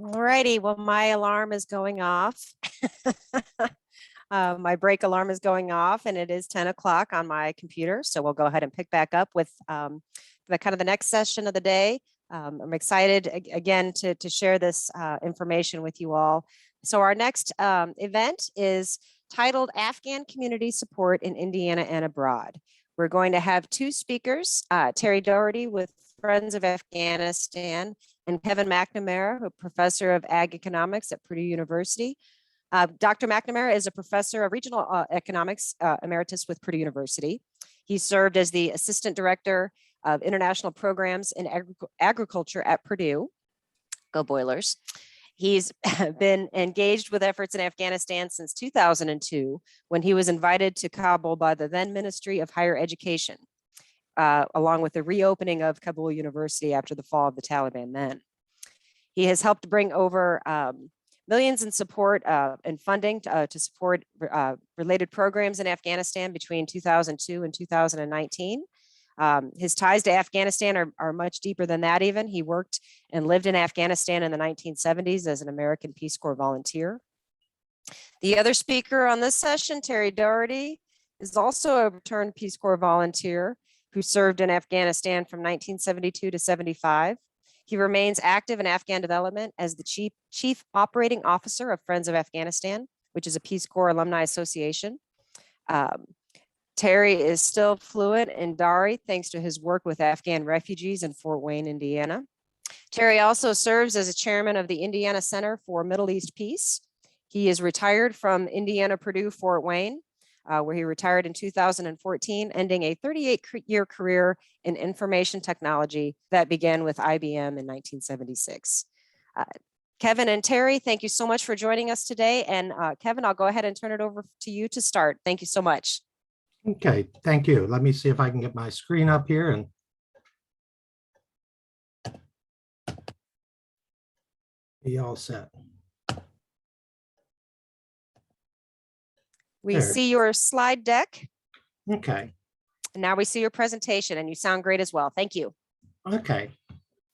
Alrighty, well, my alarm is going off. My break alarm is going off, and it is 10 o'clock on my computer. So we'll go ahead and pick back up with the next session of the day. I'm excited again to share this information with you all. So our next event is titled Afghan Community Support in Indiana and Abroad. We're going to have two speakers, Terry Dougherty with Friends of Afghanistan, and Kevin McNamara, a professor of ag economics at Purdue University. Dr. McNamara is a professor of regional economics emeritus with Purdue University. He served as the assistant director of international programs in agriculture at Purdue. Go Boilers. He's been engaged with efforts in Afghanistan since 2002, when he was invited to Kabul by the then Ministry of Higher Education, along with the reopening of Kabul University after the fall of the Taliban then. He has helped bring over millions in support and funding to support related programs in Afghanistan between 2002 and 2019. His ties to Afghanistan are much deeper than that even. He worked and lived in Afghanistan in the 1970s as an American Peace Corps volunteer. The other speaker on this session, Terry Dougherty, is also a returned Peace Corps volunteer who served in Afghanistan from 1972 to 75. He remains active in Afghan development as the chief operating officer of Friends of Afghanistan, which is a Peace Corps alumni association. Terry is still fluent in Dari thanks to his work with Afghan refugees in Fort Wayne, Indiana. Terry also serves as a chairman of the Indiana Center for Middle East Peace. He is retired from Indiana Purdue Fort Wayne, where he retired in 2014, ending a 38-year career in information technology that began with IBM in 1976. Kevin and Terry, thank you so much for joining us today. And Kevin, I'll go ahead and turn it over to you to start. Thank you so much. Okay, thank you. Let me see if I can get my screen up here and be all set. We see your slide deck. Okay. And now we see your presentation, and you sound great as well. Thank you. Okay.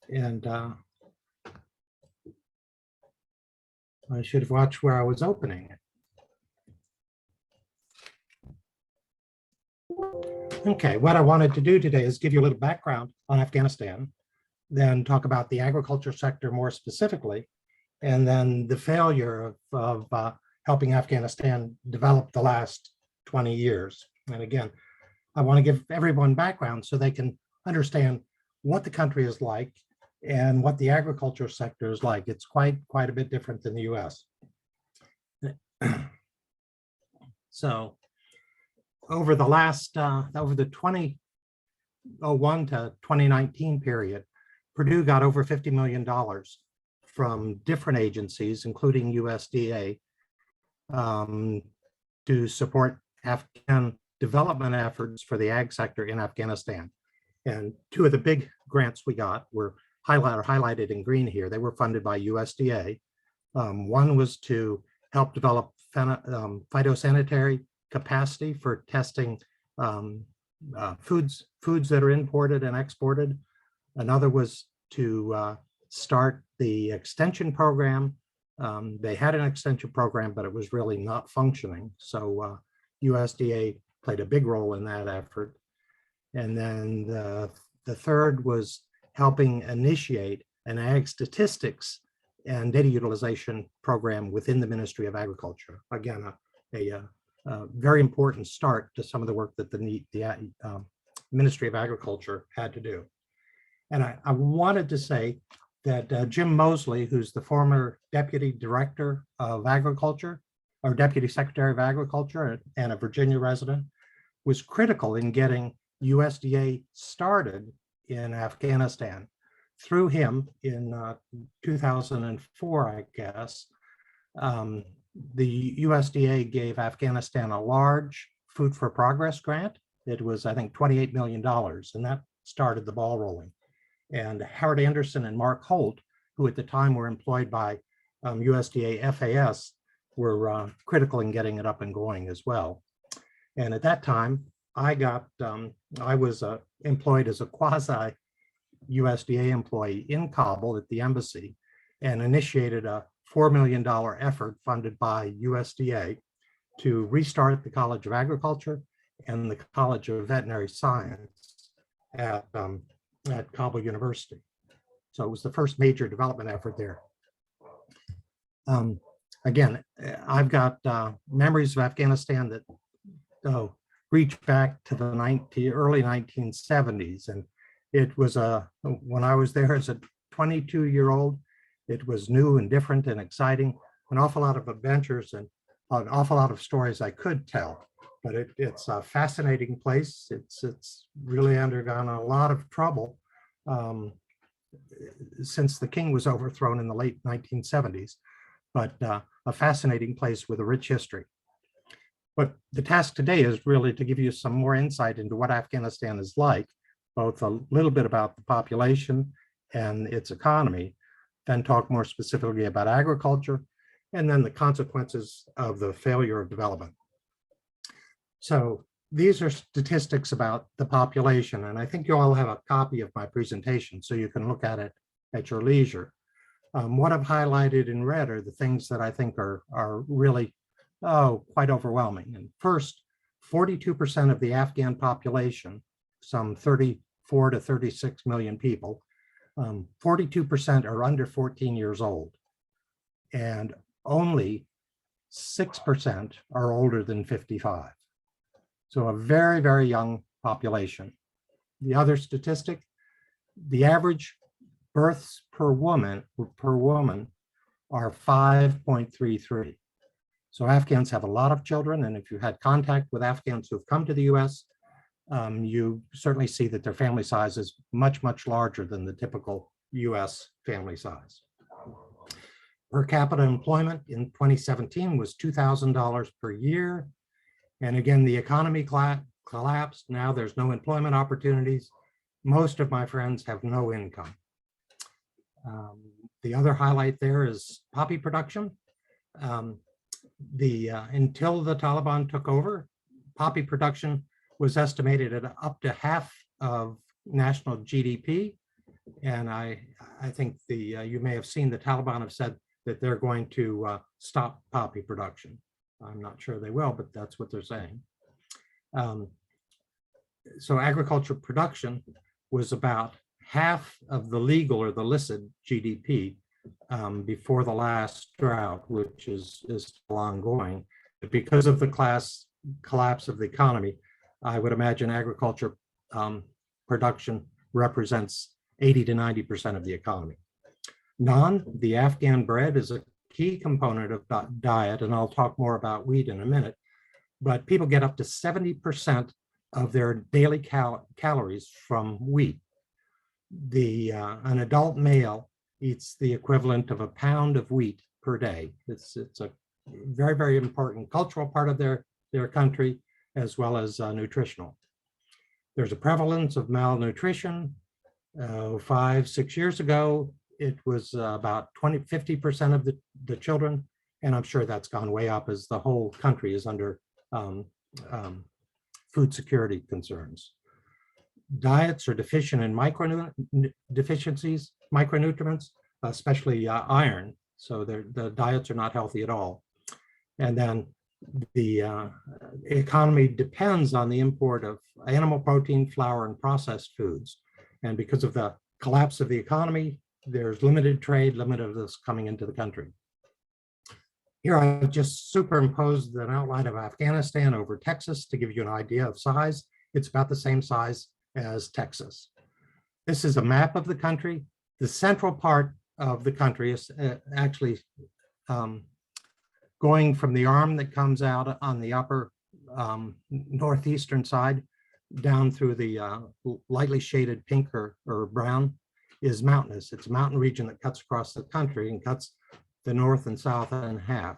And I should have watched where I was opening it. Okay, what I wanted to do today is give you a little background on Afghanistan, then talk about the agriculture sector more specifically, and then the failure of helping Afghanistan develop the last 20 years. And again, I want to give everyone background so they can understand what the country is like and what the agriculture sector is like. It's quite a bit different than the US. So over the last, over the 2001 to 2019 period, Purdue got over $50 million from different agencies, including USDA, to support Afghan development efforts for the ag sector in Afghanistan. And two of the big grants we got were highlighted in green here. They were funded by USDA. One was to help develop phytosanitary capacity for testing foods that are imported and exported. Another was to start the extension program. They had an extension program, but it was really not functioning. So USDA played a big role in that effort. And then the third was helping initiate an ag statistics and data utilization program within the Ministry of Agriculture. Again, a very important start to some of the work that the Ministry of Agriculture had to do. And I wanted to say that Jim Mosley, who's the former Deputy Director of Agriculture, or Deputy Secretary of Agriculture and a Virginia resident, was critical in getting USDA started in Afghanistan. Through him in 2004, I guess, the USDA gave Afghanistan a large Food for Progress grant. It was, I think, $28 million, and that started the ball rolling. And Howard Anderson and Mark Holt, who at the time were employed by USDA FAS, were critical in getting it up and going as well. And at that time, I was employed as a quasi USDA employee in Kabul at the embassy. and initiated a $4 million effort funded by USDA to restart the College of Agriculture and the College of Veterinary Science at Kabul University. So it was the first major development effort there. Again, I've got memories of Afghanistan that reach back to the early 1970s. And it was when I was there as a 22-year-old, it was new and different and exciting, an awful lot of adventures and an awful lot of stories I could tell. But it's a fascinating place. It's really undergone a lot of trouble since the king was overthrown in the late 1970s, but a fascinating place with a rich history. But the task today is really to give you some more insight into what Afghanistan is like, both a little bit about the population and its economy, then talk more specifically about agriculture, and then the consequences of the failure of development. So these are statistics about the population, and I think you all have a copy of my presentation, so you can look at it at your leisure. What I've highlighted in red are the things that I think are really quite overwhelming. And first, 42% of the Afghan population, some 34 to 36 million people, 42% are under 14 years old, and only 6% are older than 55. So a very, very young population. The other statistic, the average births per woman are 5.33. So Afghans have a lot of children, and if you had contact with Afghans who've come to the US, you certainly see that their family size is much, much larger than the typical US family size. Per capita employment in 2017 was $2,000 per year. And again, the economy collapsed. Now there's no employment opportunities. Most of my friends have no income. The other highlight there is poppy production. Until the Taliban took over, poppy production was estimated at up to half of national GDP. And I think you may have seen the Taliban have said that they're going to stop poppy production. I'm not sure they will, but that's what they're saying. So agriculture production was about half of the legal or the illicit GDP before the last drought, which is still ongoing. But because of the collapse of the economy, I would imagine agriculture production represents 80 to 90% of the economy. Naan, the Afghan bread, is a key component of diet, and I'll talk more about wheat in a minute, but people get up to 70% of their daily calories from wheat. An adult male eats the equivalent of a pound of wheat per day. It's a very, very important cultural part of their country, as well as nutritional. There's a prevalence of malnutrition. 5-6 years ago, it was about 50% of the children, and I'm sure that's gone way up as the whole country is under food security concerns. Diets are deficient in micronutrients, especially iron. So the diets are not healthy at all. And then the economy depends on the import of animal protein, flour, and processed foods. And because of the collapse of the economy, there's limited trade, limited of this coming into the country. Here I've just superimposed an outline of Afghanistan over Texas to give you an idea of size. It's about the same size as Texas. This is a map of the country. The central part of the country is actually going from the arm that comes out on the upper northeastern side down through the lightly shaded pink or brown is mountainous. It's a mountain region that cuts across the country and cuts the north and south in half.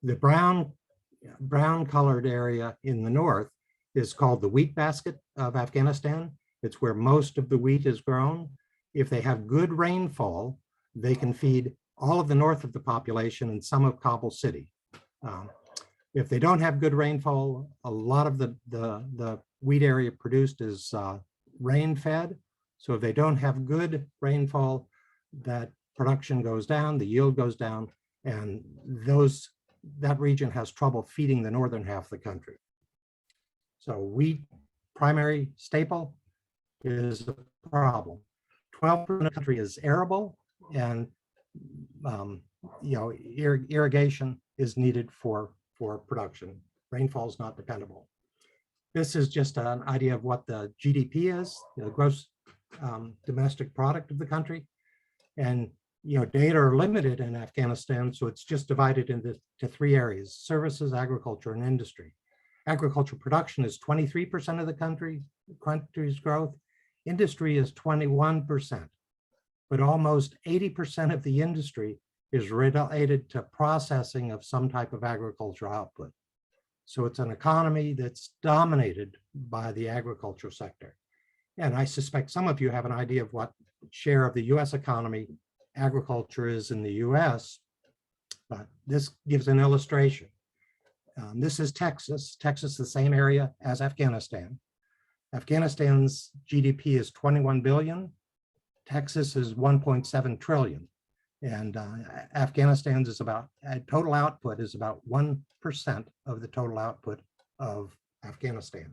The brown colored area in the north is called the wheat basket of Afghanistan. It's where most of the wheat is grown. If they have good rainfall, they can feed all of the north of the population and some of Kabul city. If they don't have good rainfall, a lot of the wheat area produced is rain fed. So if they don't have good rainfall, that production goes down, the yield goes down, and that region has trouble feeding the northern half of the country. So wheat, primary staple, is a problem. 12% of the country is arable, and irrigation is needed for production. Rainfall is not dependable. This is just an idea of what the GDP is, the gross domestic product of the country. And data are limited in Afghanistan, so it's just divided into three areas: services, agriculture, and industry. Agricultural production is 23% of the country's growth. Industry is 21%, but almost 80% of the industry is related to processing of some type of agricultural output. So it's an economy that's dominated by the agricultural sector. And I suspect some of you have an idea of what share of the US economy agriculture is in the US, but this gives an illustration. This is Texas. Texas is the same area as Afghanistan. Afghanistan's GDP is 21 billion. Texas is 1.7 trillion. And Afghanistan's is total output is about 1% of the total output of Afghanistan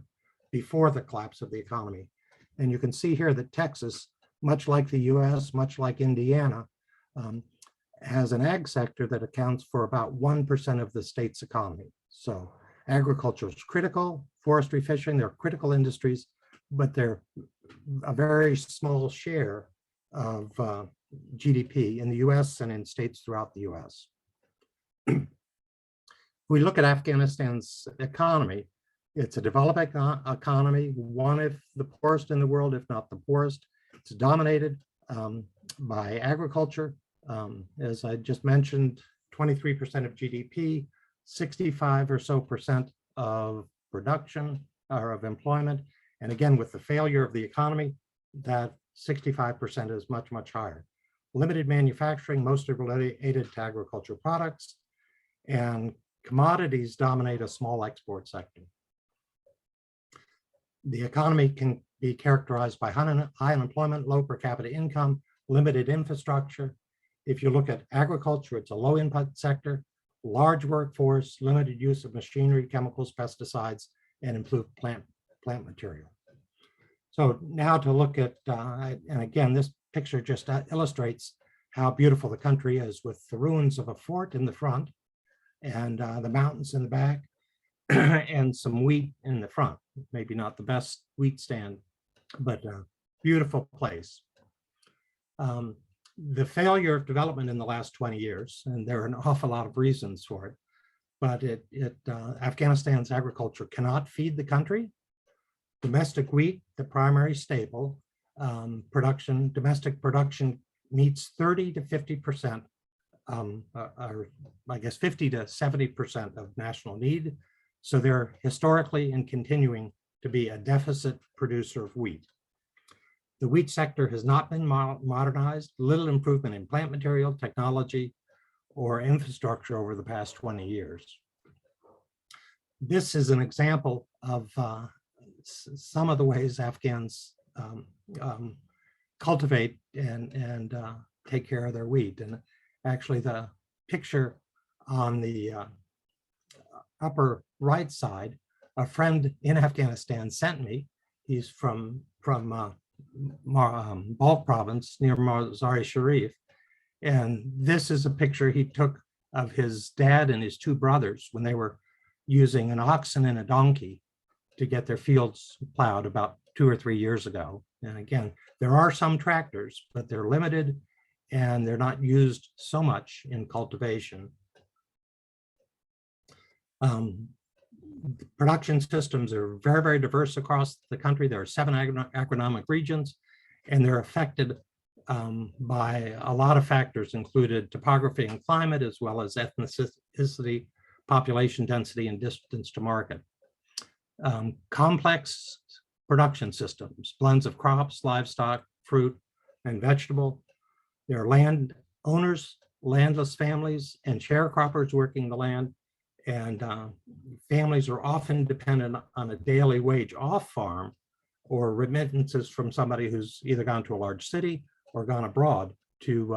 before the collapse of the economy. And you can see here that Texas, much like the US, much like Indiana, has an ag sector that accounts for about 1% of the state's economy. So agriculture is critical, forestry, fishing, they're critical industries, but they're a very small share of GDP in the US and in states throughout the US. We look at Afghanistan's economy. It's a developing economy, one of the poorest in the world, if not the poorest. It's dominated by agriculture. As I just mentioned, 23% of GDP, 65 or so percent of production or of employment. And again, with the failure of the economy, that 65% is much, much higher. Limited manufacturing, mostly related to agricultural products, and commodities dominate a small export sector. The economy can be characterized by high unemployment, low per capita income, limited infrastructure. If you look at agriculture, it's a low input sector, large workforce, limited use of machinery, chemicals, pesticides, and improved plant material. So now to look at, and again, this picture just illustrates how beautiful the country is, with the ruins of a fort in the front and the mountains in the back and some wheat in the front. Maybe not the best wheat stand, but a beautiful place. The failure of development in the last 20 years, and there are an awful lot of reasons for it, but Afghanistan's agriculture cannot feed the country. Domestic wheat, the primary staple, domestic production meets 30 to 50%, or I guess 50 to 70% of national need. So they're historically and continuing to be a deficit producer of wheat. The wheat sector has not been modernized, little improvement in plant material, technology, or infrastructure over the past 20 years. This is an example of some of the ways Afghans cultivate and take care of their wheat. And actually the picture on the upper right side, a friend in Afghanistan sent me. He's from Balkh province near Mazar-e Sharif. And this is a picture he took of his dad and his two brothers when they were using an oxen and a donkey to get their fields plowed about 2 or 3 years ago. And again, there are some tractors, but they're limited and they're not used so much in cultivation. Production systems are very, very diverse across the country. There are 7 agronomic regions, and they're affected by a lot of factors, included topography and climate, as well as ethnicity, population density, and distance to market. Complex production systems, blends of crops, livestock, fruit, and vegetable. There are land owners, landless families, and sharecroppers working the land. And families are often dependent on a daily wage off farm or remittances from somebody who's either gone to a large city or gone abroad to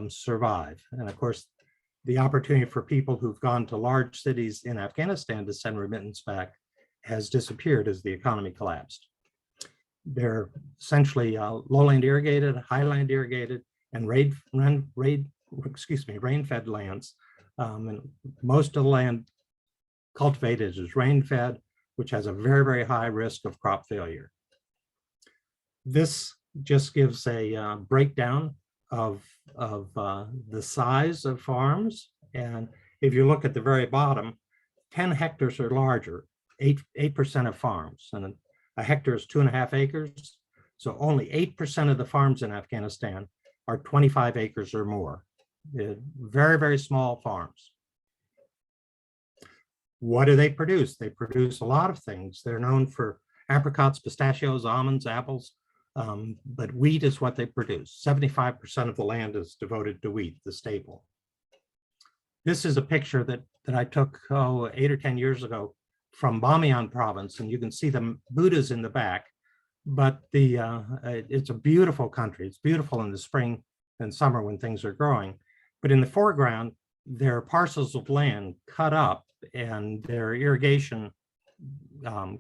survive. And of course, the opportunity for people who've gone to large cities in Afghanistan to send remittance back has disappeared as the economy collapsed. They're essentially lowland irrigated, highland irrigated, and rain-fed lands. And most of the land cultivated is rain-fed, which has a very, very high risk of crop failure. This just gives a breakdown of the size of farms. And if you look at the very bottom, 10 hectares or larger, 8% of farms. And a hectare is 2.5 acres. So only 8% of the farms in Afghanistan are 25 acres or more. Very, very small farms. What do they produce? They produce a lot of things. They're known for apricots, pistachios, almonds, apples, but wheat is what they produce. 75% of the land is devoted to wheat, the staple. This is a picture that I took 8 or 10 years ago from Bamiyan province, and you can see the Buddhas in the back, but it's a beautiful country. It's beautiful in the spring and summer when things are growing. But in the foreground, there are parcels of land cut up and there are irrigation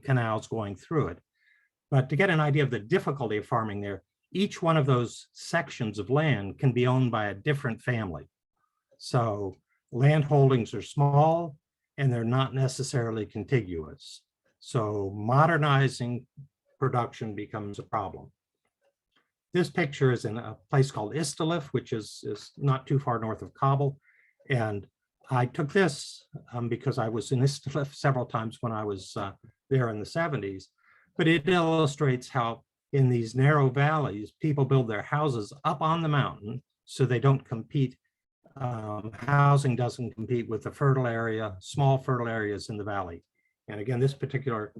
canals going through it. But to get an idea of the difficulty of farming there, each one of those sections of land can be owned by a different family. So land holdings are small and they're not necessarily contiguous. So modernizing production becomes a problem. This picture is in a place called Istalif, which is not too far north of Kabul. And I took this because I was in Istalif several times when I was there in the 70s. But it illustrates how in these narrow valleys, people build their houses up on the mountain so they don't compete. Housing doesn't compete with the fertile area, small fertile areas in the valley. And again, this particular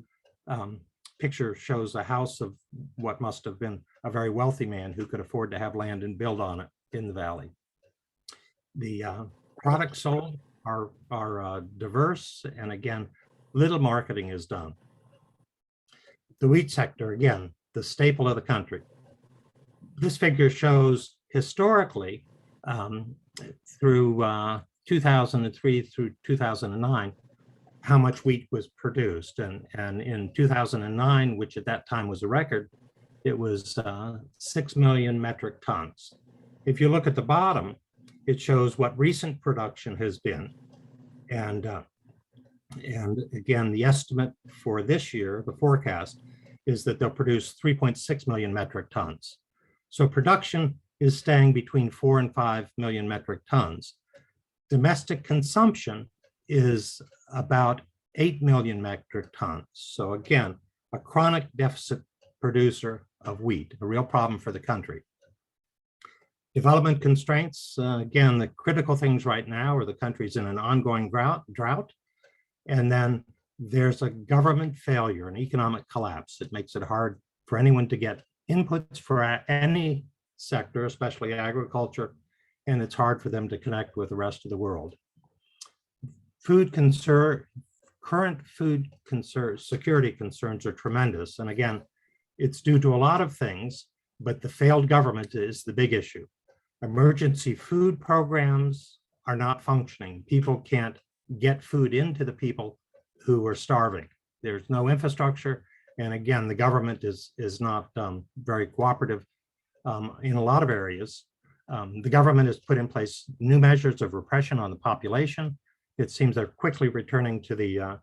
picture shows a house of what must have been a very wealthy man who could afford to have land and build on it in the valley. The products sold are diverse, and again, little marketing is done. The wheat sector, again, the staple of the country. This figure shows historically through 2003 through 2009, how much wheat was produced. And in 2009, which at that time was a record, it was 6 million metric tons. If you look at the bottom, it shows what recent production has been. And again, the estimate for this year, the forecast, is that they'll produce 3.6 million metric tons. So production is staying between 4 and 5 million metric tons. Domestic consumption is about 8 million metric tons. So again, a chronic deficit producer of wheat, a real problem for the country. Development constraints, again, the critical things right now are the country's in an ongoing drought. And then there's a government failure, an economic collapse. It makes it hard for anyone to get inputs for any sector, especially agriculture, and it's hard for them to connect with the rest of the world. Current food security concerns are tremendous. And again, it's due to a lot of things, but the failed government is the big issue. Emergency food programs are not functioning. People can't get food into the people who are starving. There's no infrastructure. And again, the government is not very cooperative in a lot of areas. The government has put in place new measures of repression on the population. It seems they're quickly returning to the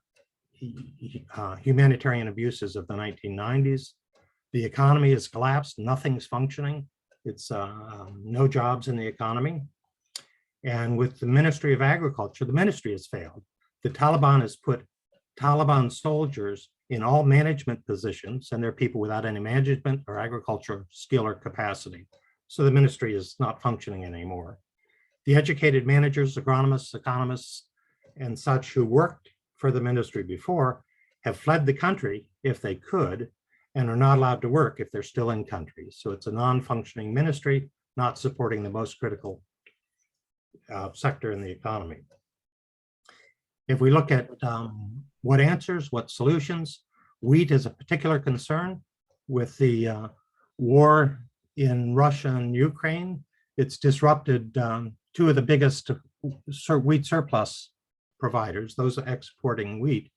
humanitarian abuses of the 1990s. The economy has collapsed, nothing's functioning. It's no jobs in the economy. And with the Ministry of Agriculture, the ministry has failed. The Taliban has put Taliban soldiers in all management positions, and they're people without any management or agriculture skill or capacity. So the ministry is not functioning anymore. The educated managers, agronomists, economists, and such who worked for the ministry before have fled the country if they could, and are not allowed to work if they're still in country. So it's a non-functioning ministry, not supporting the most critical sector in the economy. If we look at what answers, what solutions, wheat is a particular concern with the war in Russia and Ukraine. it's disrupted two of the biggest wheat surplus providers, those exporting wheat.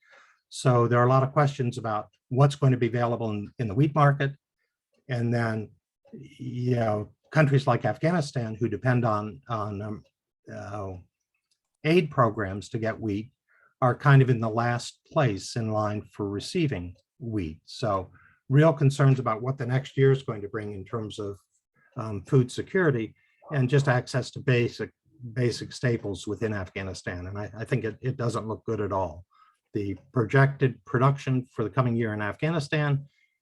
So there are a lot of questions about what's going to be available in the wheat market. And then, countries like Afghanistan, who depend on aid programs to get wheat, are kind of in the last place in line for receiving wheat. So real concerns about what the next year is going to bring in terms of food security and just access to basic staples within Afghanistan. And I think it doesn't look good at all. The projected production for the coming year in Afghanistan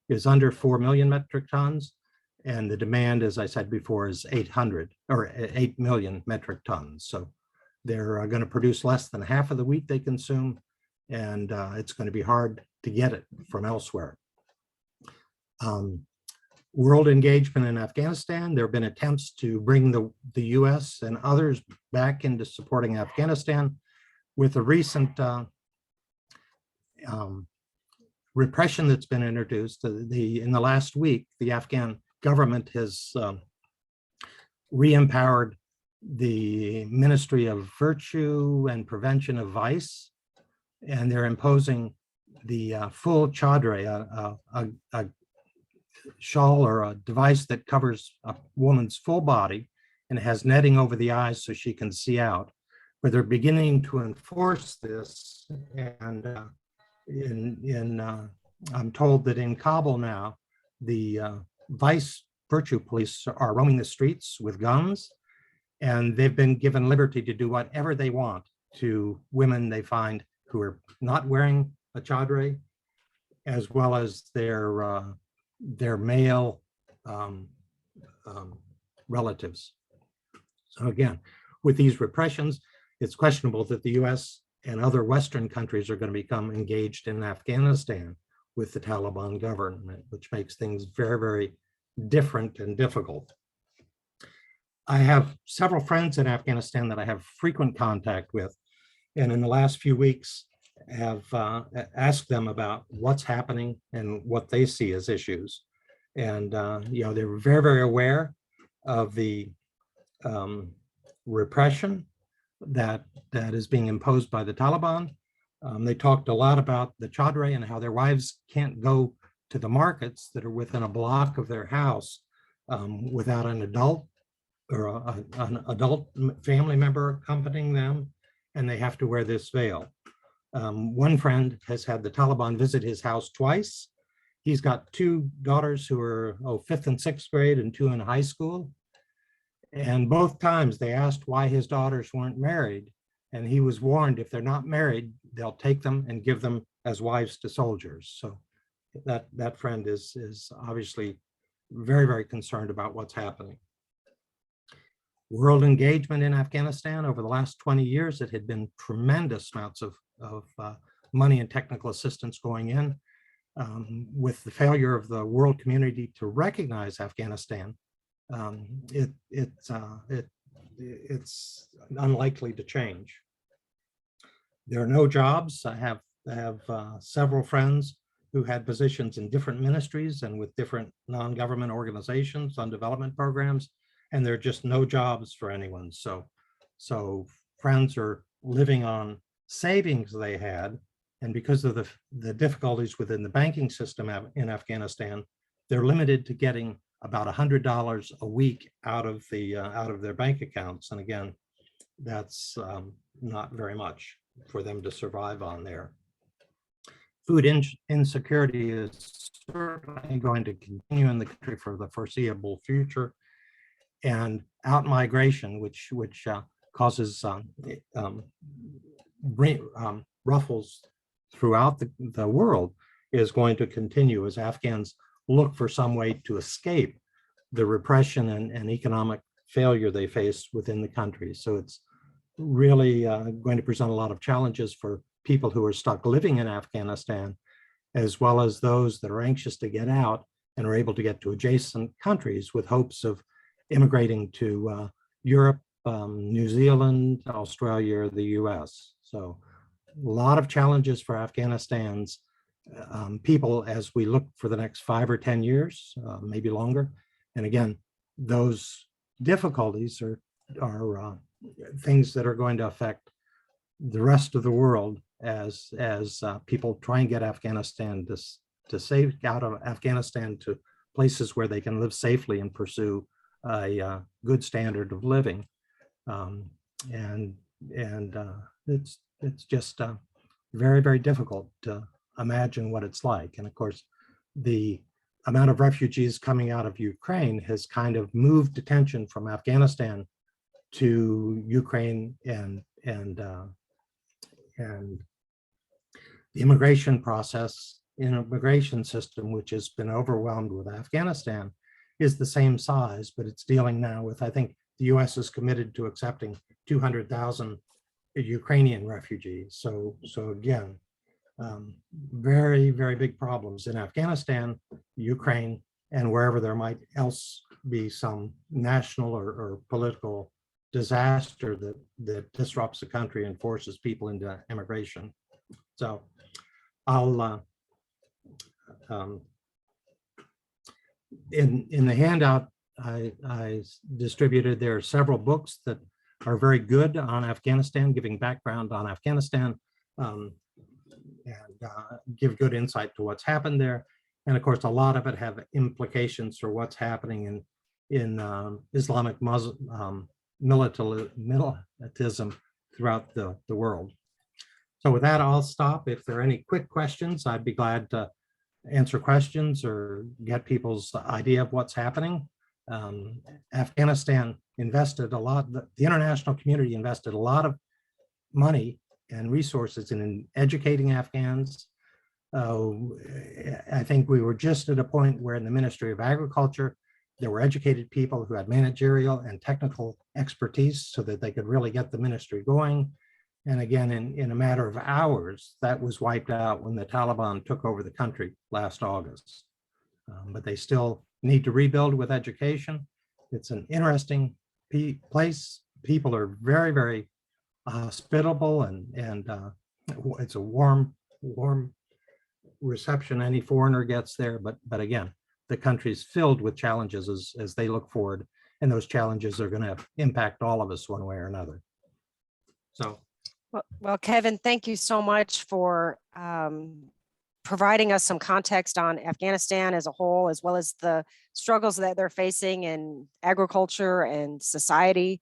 is under 4 million metric tons. And the demand, as I said before, is 8 million metric tons. So they're going to produce less than half of the wheat they consume, and it's going to be hard to get it from elsewhere. World engagement in Afghanistan, there have been attempts to bring the US and others back into supporting Afghanistan. With the recent repression that's been introduced, in the last week, the Afghan government has re-empowered the Ministry of Virtue and Prevention of Vice, and they're imposing the full chadre, a shawl or a device that covers a woman's full body and has netting over the eyes so she can see out. But they're beginning to enforce this, and I'm told that in Kabul now, the Vice Virtue Police are roaming the streets with guns, and they've been given liberty to do whatever they want to women they find who are not wearing a chadre, as well as their male relatives. So again, with these repressions, it's questionable that the US and other Western countries are going to become engaged in Afghanistan with the Taliban government, which makes things very, very different and difficult. I have several friends in Afghanistan that I have frequent contact with, and in the last few weeks have asked them about what's happening and what they see as issues. And they're very, very aware of the repression that is being imposed by the Taliban. They talked a lot about the chadre and how their wives can't go to the markets that are within a block of their house without an adult or an adult family member accompanying them, and they have to wear this veil. One friend has had the Taliban visit his house twice. He's got two daughters who are 5th and 6th grade and 2 in high school. And both times they asked why his daughters weren't married. And he was warned, if they're not married, they'll take them and give them as wives to soldiers. So that friend is obviously very, very concerned about what's happening. World engagement in Afghanistan over the last 20 years, it had been tremendous amounts of money and technical assistance going in. With the failure of the world community to recognize Afghanistan, it's unlikely to change. There are no jobs. I have several friends who had positions in different ministries and with different non-government organizations on development programs, and there are just no jobs for anyone. So friends are living on savings they had, and because of the difficulties within the banking system in Afghanistan, they're limited to getting about $100 a week out of their bank accounts. And again, that's not very much for them to survive on there. Food insecurity is certainly going to continue in the country for the foreseeable future, and out-migration, which causes ruffles throughout the world, is going to continue as Afghans look for some way to escape the repression and economic failure they face within the country. So it's really going to present a lot of challenges for people who are stuck living in Afghanistan, as well as those that are anxious to get out and are able to get to adjacent countries with hopes of immigrating to Europe, New Zealand, Australia, or the US. So a lot of challenges for Afghanistan's people as we look for the next 5 or 10 years, maybe longer. And again, those difficulties are things that are going to affect the rest of the world as people try and get Afghanistan to save out of Afghanistan to places where they can live safely and pursue a good standard of living. And it's just very, very difficult to imagine what it's like. And of course, the amount of refugees coming out of Ukraine has kind of moved attention from Afghanistan to Ukraine and the immigration process, immigration system, which has been overwhelmed with Afghanistan, is the same size, but it's dealing now with, I think the US is committed to accepting 200,000 Ukrainian refugees. So again, very, very big problems in Afghanistan, Ukraine, and wherever there might else be some national or political disaster that disrupts the country and forces people into immigration. So I'll in the handout I distributed, there are several books that are very good on Afghanistan, giving background on Afghanistan, and give good insight to what's happened there. And of course, a lot of it have implications for what's happening in Islamic Muslim militantism throughout the world. So with that, I'll stop. If there are any quick questions, I'd be glad to answer questions or get people's idea of what's happening. Afghanistan invested a lot, the international community invested a lot of money and resources in educating Afghans. I think we were just at a point where in the Ministry of Agriculture, there were educated people who had managerial and technical expertise so that they could really get the ministry going. And again, in a matter of hours, that was wiped out when the Taliban took over the country last August. But they still need to rebuild with education. It's an interesting place. People are very, very hospitable, and it's a warm reception any foreigner gets there. But again, the country's filled with challenges as they look forward, and those challenges are going to impact all of us one way or another. So. Well, Kevin, thank you so much for providing us some context on Afghanistan as a whole, as well as the struggles that they're facing in agriculture and society.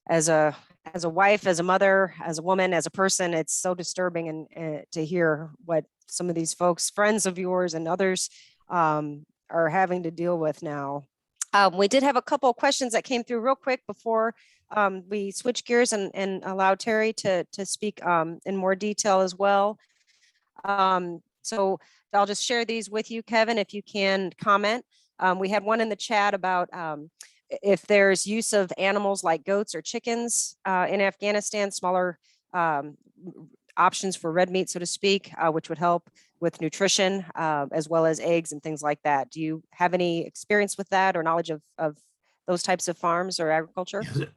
As a wife, as a mother, as a woman, as a person, it's so disturbing and to hear what some of these folks, friends of yours and others, are having to deal with now. We did have a couple of questions that came through real quick before we switch gears and allow Terry to speak in more detail as well. So I'll just share these with you, Kevin, if you can comment. We had one in the chat about if there's use of animals like goats or chickens in Afghanistan, smaller options for red meat, so to speak, which would help with nutrition, as well as eggs and things like that. Do you have any experience with that or knowledge of those types of farms or agriculture? Yes.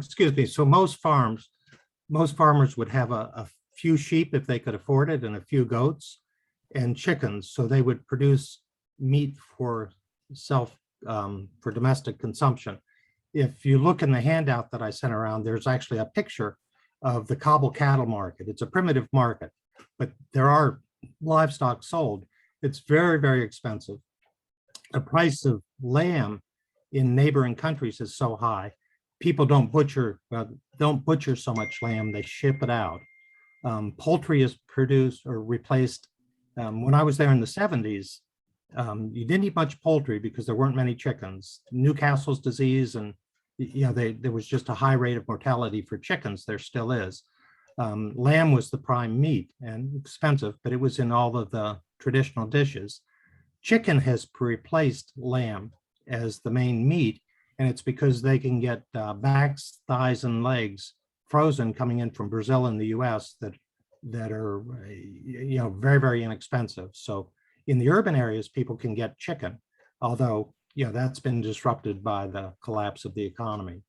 Excuse me. So most farmers would have a few sheep if they could afford it, and a few goats and chickens. So they would produce meat for for domestic consumption. If you look in the handout that I sent around, there's actually a picture of the Kabul cattle market. It's a primitive market, but there are livestock sold. It's very, very expensive. The price of lamb in neighboring countries is so high. People don't butcher so much lamb, they ship it out. Poultry is produced or replaced. When I was there in the 70s, you didn't eat much poultry because there weren't many chickens. Newcastle's disease, and there was just a high rate of mortality for chickens. There still is. Lamb was the prime meat and expensive, but it was in all of the traditional dishes. Chicken has replaced lamb as the main meat, and it's because they can get backs, thighs, and legs frozen coming in from Brazil and the US that are very, very inexpensive. So in the urban areas, people can get chicken, although that's been disrupted by the collapse of the economy.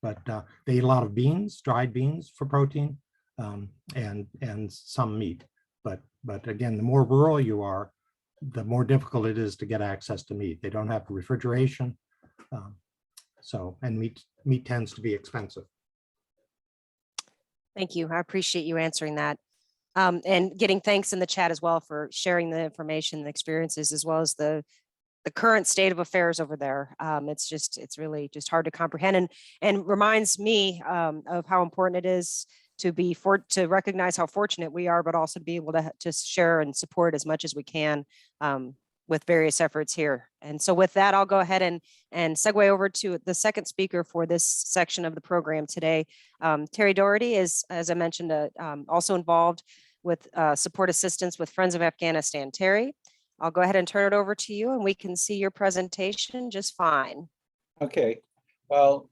But they eat a lot of beans, dried beans for protein, and some meat. But again, the more rural you are, the more difficult it is to get access to meat. They don't have refrigeration. So, and meat tends to be expensive. Thank you. I appreciate you answering that. And getting thanks in the chat as well for sharing the information and experiences, as well as the current state of affairs over there. It's really just hard to comprehend, and reminds me of how important it is to recognize how fortunate we are, but also to be able to share and support as much as we can with various efforts here. And so with that, I'll go ahead and segue over to the second speaker for this section of the program today. Terry Dougherty is, as I mentioned, also involved with support assistance with Friends of Afghanistan. Terry, I'll go ahead and turn it over to you, and we can see your presentation just fine. Okay, well,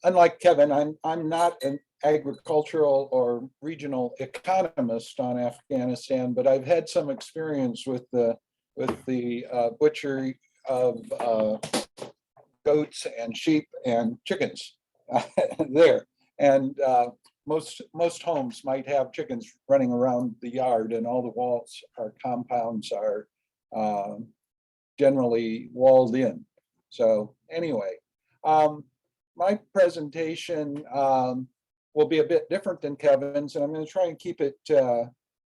unlike Kevin, I'm not an agricultural or regional economist on Afghanistan, but I've had some experience with the butchery of goats and sheep and chickens there, and most homes might have chickens running around the yard, and all the walls or compounds are generally walled in. So anyway, my presentation will be a bit different than Kevin's, and I'm going to try and keep it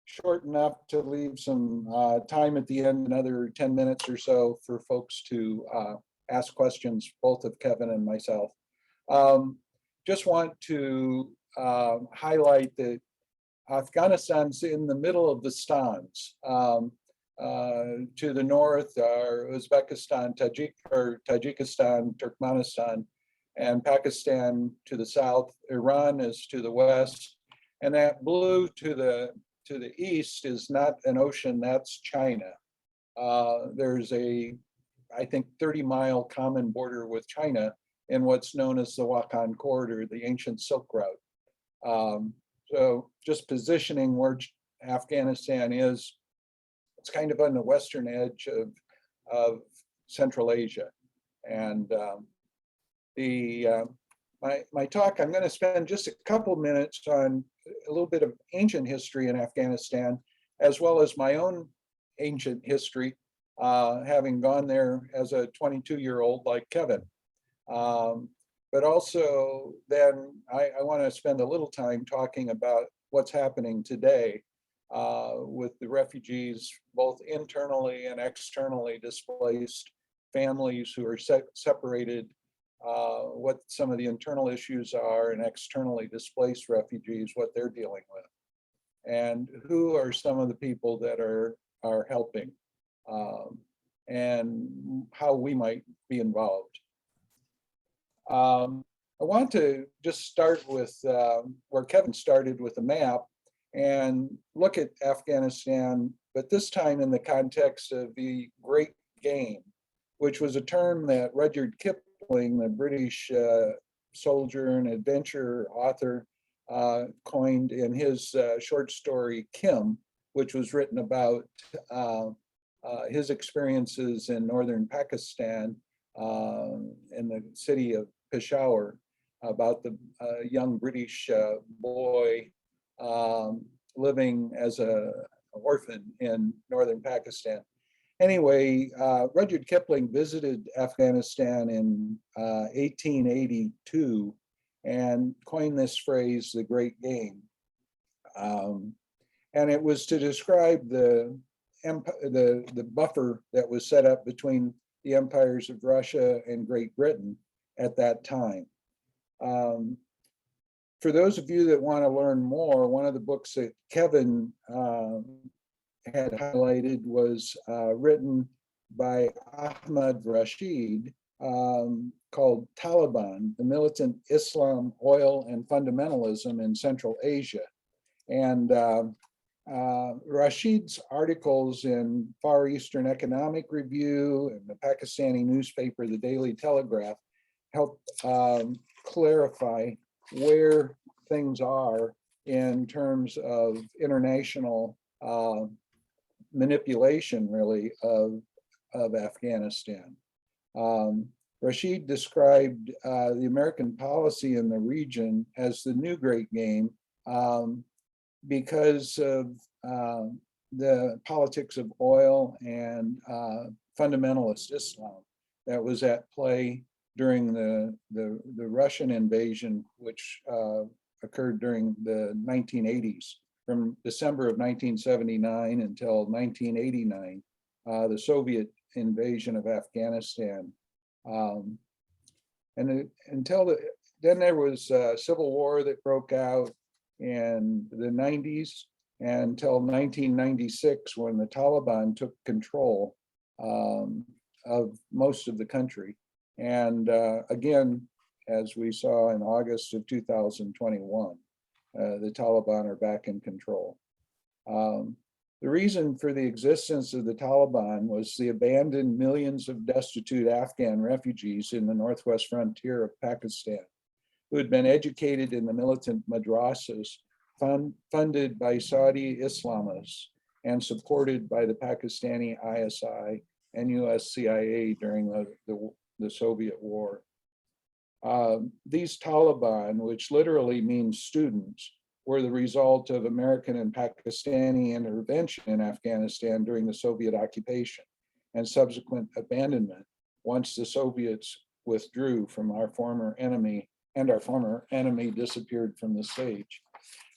short enough to leave some time at the end, another 10 minutes or so, for folks to ask questions, both of Kevin and myself. Just want to highlight that Afghanistan's in the middle of the stans. To the north are Uzbekistan, Tajikistan, Turkmenistan, and Pakistan to the south. Iran is to the west, and that blue to the east is not an ocean, that's China. There's I think 30-mile common border with China in what's known as the Wakhan Corridor, the ancient Silk Route. So just positioning where Afghanistan is, it's kind of on the western edge of Central Asia. And my talk, I'm going to spend just a couple minutes on a little bit of ancient history in Afghanistan, as well as my own ancient history, having gone there as a 22-year-old like Kevin. But also then I want to spend a little time talking about what's happening today with the refugees, both internally and externally displaced families who are separated, what some of the internal issues are, and externally displaced refugees, what they're dealing with, and who are some of the people that are helping, and how we might be involved. I want to just start with where Kevin started, with a map, and look at Afghanistan, but this time in the context of the Great Game, which was a term that Rudyard Kipling, the British soldier and adventurer author, coined in his short story Kim, which was written about his experiences in northern Pakistan, in the city of Peshawar, about the young British boy living as an orphan in northern Pakistan. Anyway, Rudyard Kipling visited Afghanistan in 1882 and coined this phrase, the Great Game. And it was to describe the buffer that was set up between the empires of Russia and Great Britain at that time. For those of you that want to learn more, one of the books that Kevin had highlighted was written by Ahmad Rashid, called Taliban, the Militant Islam, Oil, and Fundamentalism in Central Asia. And Rashid's articles in Far Eastern Economic Review and the Pakistani newspaper, the Daily Telegraph, help clarify where things are in terms of international manipulation, really, of Afghanistan. Rashid described the American policy in the region as the new Great Game because of the politics of oil and fundamentalist Islam that was at play during the Russian invasion, which occurred during the 1980s. From December of 1979 until 1989, the Soviet invasion of Afghanistan. Then there was a civil war that broke out in the 90s until 1996, when the Taliban took control of most of the country. And again, as we saw in August of 2021, the Taliban are back in control. The reason for the existence of the Taliban was the abandoned millions of destitute Afghan refugees in the northwest frontier of Pakistan, who had been educated in the militant madrasas funded by Saudi Islamists and supported by the Pakistani ISI and US CIA during the Soviet war. These Taliban, which literally means students, were the result of American and Pakistani intervention in Afghanistan during the Soviet occupation and subsequent abandonment once the Soviets withdrew from our former enemy, and our former enemy disappeared from the stage.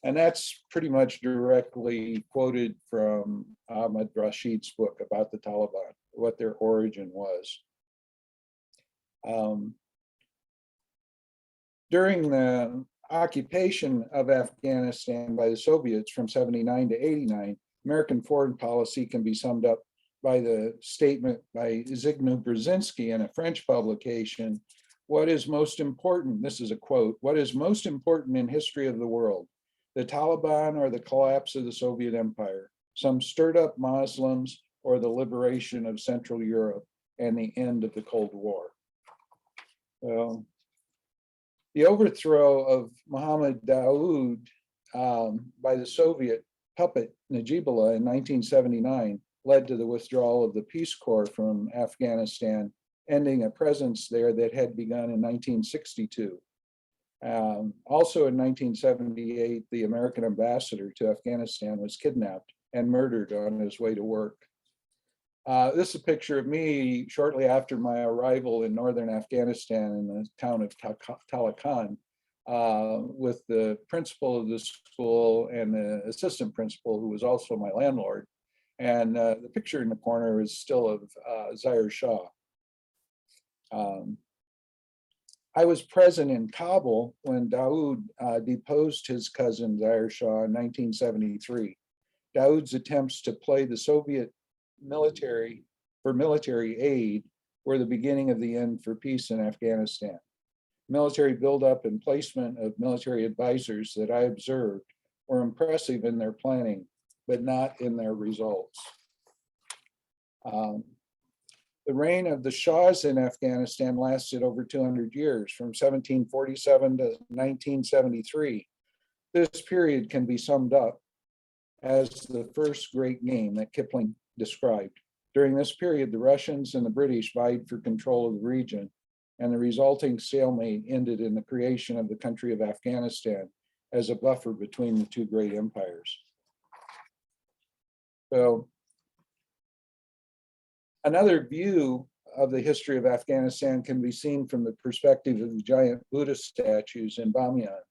And that's pretty much directly quoted from Ahmad Rashid's book about the Taliban, what their origin was. During the occupation of Afghanistan by the Soviets from 79 to 89, American foreign policy can be summed up by the statement by Zygmunt Brzezinski in a French publication, "What is most important," this is a quote, "what is most important in history of the world, the Taliban or the collapse of the Soviet Empire, some stirred up Muslims or the liberation of Central Europe and the end of the Cold War?" Well, the overthrow of Mohammed Daoud by the Soviet puppet Najibullah in 1979 led to the withdrawal of the Peace Corps from Afghanistan, ending a presence there that had begun in 1962. Also in 1978, the American ambassador to Afghanistan was kidnapped and murdered on his way to work. This is a picture of me shortly after my arrival in northern Afghanistan in the town of Talakan, with the principal of the school and the assistant principal, who was also my landlord. And the picture in the corner is still of Zahir Shah. I was present in Kabul when Daoud deposed his cousin Zahir Shah in 1973. Daoud's attempts to play the Soviet military aid were the beginning of the end for peace in Afghanistan. Military buildup and placement of military advisors that I observed were impressive in their planning, but not in their results. The reign of the Shahs in Afghanistan lasted over 200 years, from 1747 to 1973. This period can be summed up as the first great game that Kipling described. During this period, the Russians and the British vied for control of the region, and the resulting stalemate ended in the creation of the country of Afghanistan as a buffer between the two great empires. So, another view of the history of Afghanistan can be seen from the perspective of the giant Buddhist statues in Bamiyan.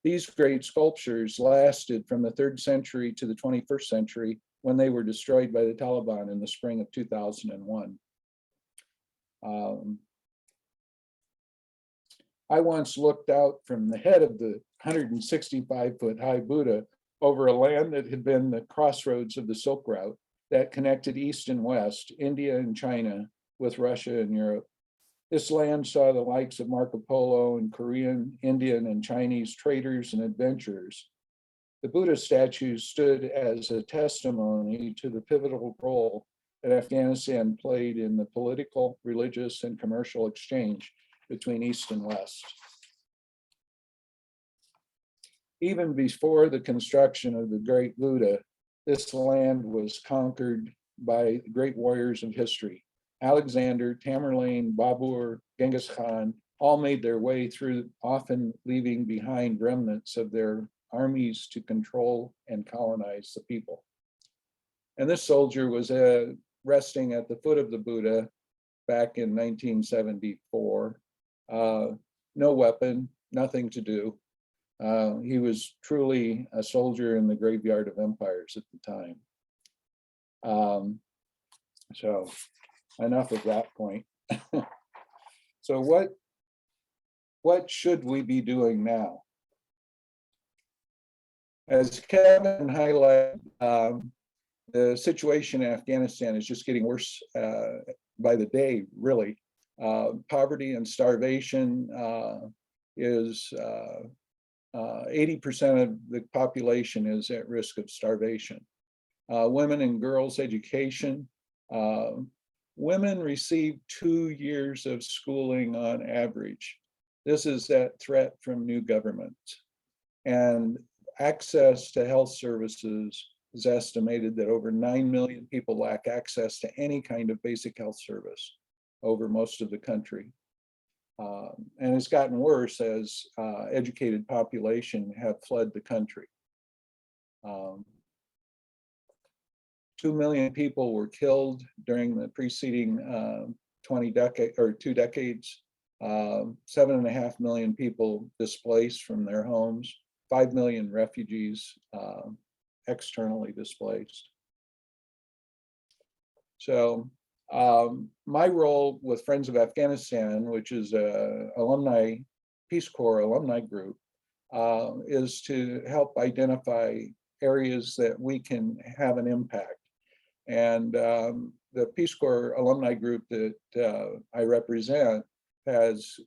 These great sculptures lasted from the 3rd century to the 21st century, when they were destroyed by the Taliban in the spring of 2001. I once looked out from the head of the 165-foot high Buddha over a land that had been the crossroads of the Silk Route that connected East and West, India and China, with Russia and Europe. This land saw the likes of Marco Polo and Korean, Indian, and Chinese traders and adventurers. The Buddha statues stood as a testimony to the pivotal role that Afghanistan played in the political, religious, and commercial exchange between East and West. Even before the construction of the great Buddha, this land was conquered by great warriors of history. Alexander, Tamerlane, Babur, Genghis Khan all made their way through, often leaving behind remnants of their armies to control and colonize the people. And this soldier was resting at the foot of the Buddha back in 1974. No weapon, nothing to do. He was truly a soldier in the graveyard of empires at the time. So enough of that point. So what should we be doing now? As Kevin highlighted, the situation in Afghanistan is just getting worse by the day, really. Poverty and starvation is 80% of the population is at risk of starvation. Women and girls' education. Women receive 2 years of schooling on average. This is that threat from new governments. And access to health services is estimated that over 9 million people lack access to any kind of basic health service over most of the country. And it's gotten worse as educated population have fled the country. 2 million people were killed during the preceding 2 decades. 7.5 million people displaced from their homes. 5 million refugees externally displaced. So my role with Friends of Afghanistan, which is a alumni, Peace Corps alumni group, is to help identify areas that we can have an impact. And the Peace Corps alumni group that I represent has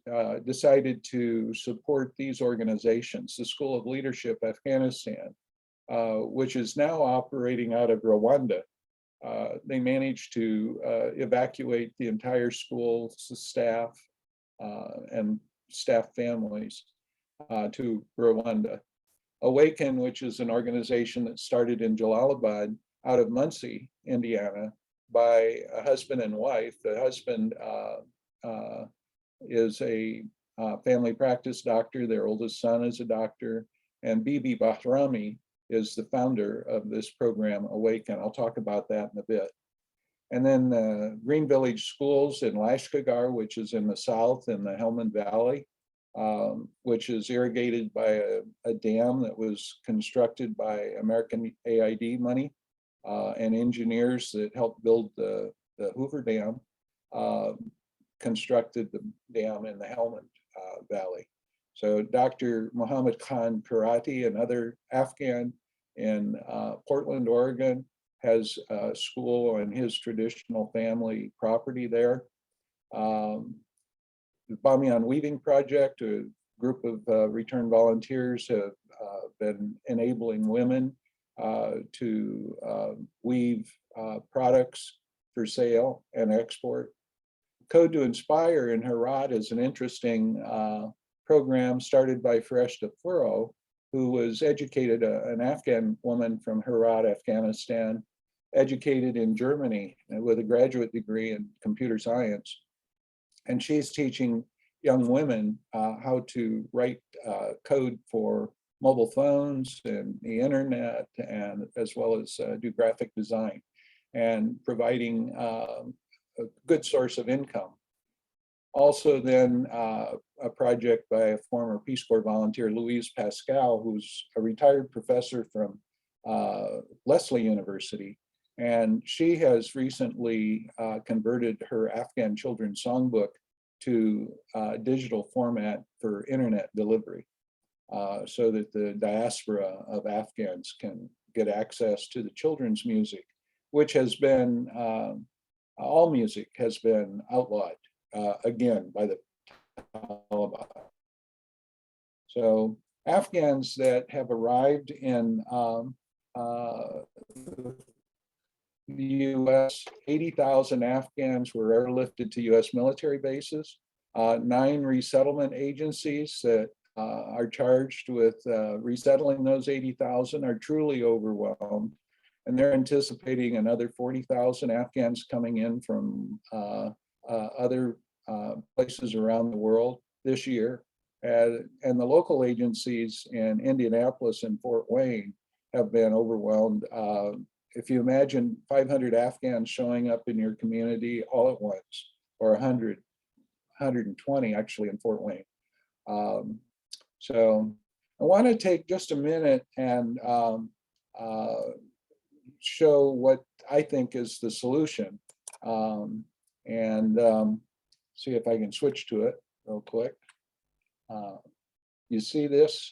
decided to support these organizations. The School of Leadership Afghanistan, which is now operating out of Rwanda. They managed to evacuate the entire school's staff and staff families to Rwanda. Awaken, which is an organization that started in Jalalabad out of Muncie, Indiana, by a husband and wife. The husband is a family practice doctor. Their oldest son is a doctor. And Bibi Bahrami is the founder of this program, Awaken. I'll talk about that in a bit. And then Green Village Schools in Lashkargah, which is in the south in the Helmand Valley, which is irrigated by a dam that was constructed by American AID money and engineers that helped build the Hoover Dam, constructed the dam in the Helmand Valley. So Dr. Muhammad Khan Karati, another Afghan in Portland, Oregon, has a school on his traditional family property there. The Bamiyan Weaving Project, a group of returned volunteers have been enabling women to weave products for sale and export. Code to Inspire in Herat is an interesting program started by Fereshta Furrow, who was educated, an Afghan woman from Herat, Afghanistan, educated in Germany with a graduate degree in computer science. And she's teaching young women how to write code for mobile phones and the internet, and as well as do graphic design, and providing a good source of income. Also then a project by a former Peace Corps volunteer, Louise Pascal, who's a retired professor from Lesley University. And she has recently converted her Afghan children's songbook to digital format for internet delivery so that the diaspora of Afghans can get access to the children's music, which has been, all music has been outlawed again by the Taliban. So Afghans that have arrived in the US, 80,000 Afghans were airlifted to US military bases. 9 resettlement agencies that are charged with resettling those 80,000 are truly overwhelmed. And they're anticipating another 40,000 Afghans coming in from other places around the world this year. And the local agencies in Indianapolis and Fort Wayne have been overwhelmed. If you imagine 500 Afghans showing up in your community all at once, or 100, 120 actually in Fort Wayne. So I want to take just a minute and show what I think is the solution, and see if I can switch to it real quick. You see this?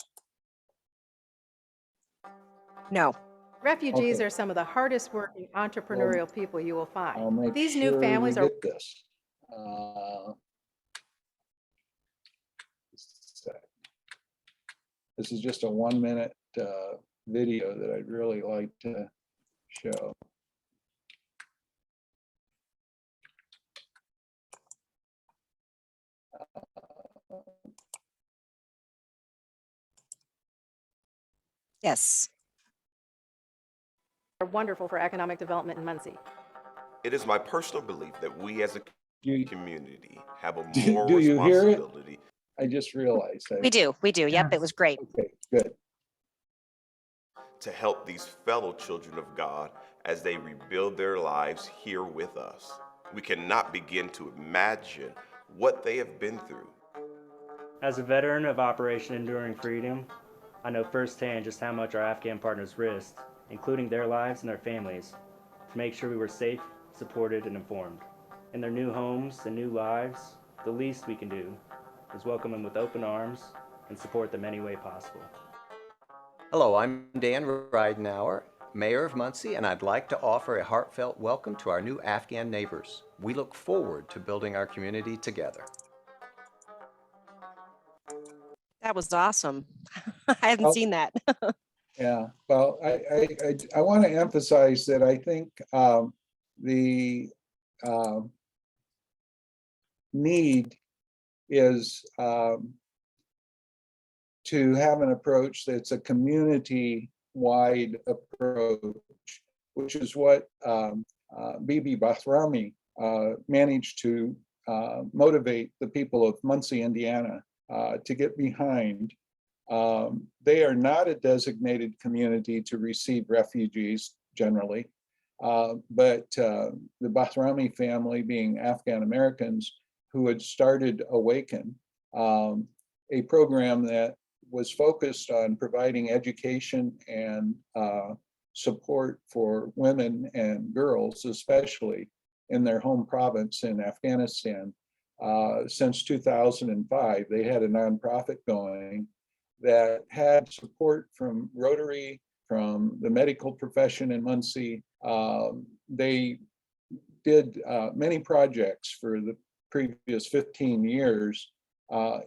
No. Refugees Okay. are some of the hardest working entrepreneurial people you will I'll find. make These new sure families we are get this. Just a sec. This is just a 1-minute video that I'd really like to show. Yes. wonderful for economic development in Muncie. It is my personal belief that we as a You, community have a do moral you hear it? responsibility I just realized. We do. Yep, it was great. Okay, good. to help these fellow children of God as they rebuild their lives here with us. We cannot begin to imagine what they have been through. As a veteran of Operation Enduring Freedom, I know firsthand just how much our Afghan partners risked, including their lives and their families, to make sure we were safe, supported, and informed. In their new homes and new lives, the least we can do is welcome them with open arms and support them any way possible. Hello, I'm Dan Ridenauer, Mayor of Muncie, and I'd like to offer a heartfelt welcome to our new Afghan neighbors. We look forward to building our community together. That was awesome. I haven't seen that. Yeah, well, I want to emphasize that I think the need is to have an approach that's a community-wide approach, which is what Bibi Bahrami managed to motivate the people of Muncie, Indiana, to get behind. They are not a designated community to receive refugees generally, but the Bahrami family, being Afghan Americans who had started Awaken, a program that was focused on providing education and support for women and girls, especially in their home province in Afghanistan. Since 2005, they had a nonprofit going that had support from Rotary, from the medical profession in Muncie. They did many projects for the previous 15 years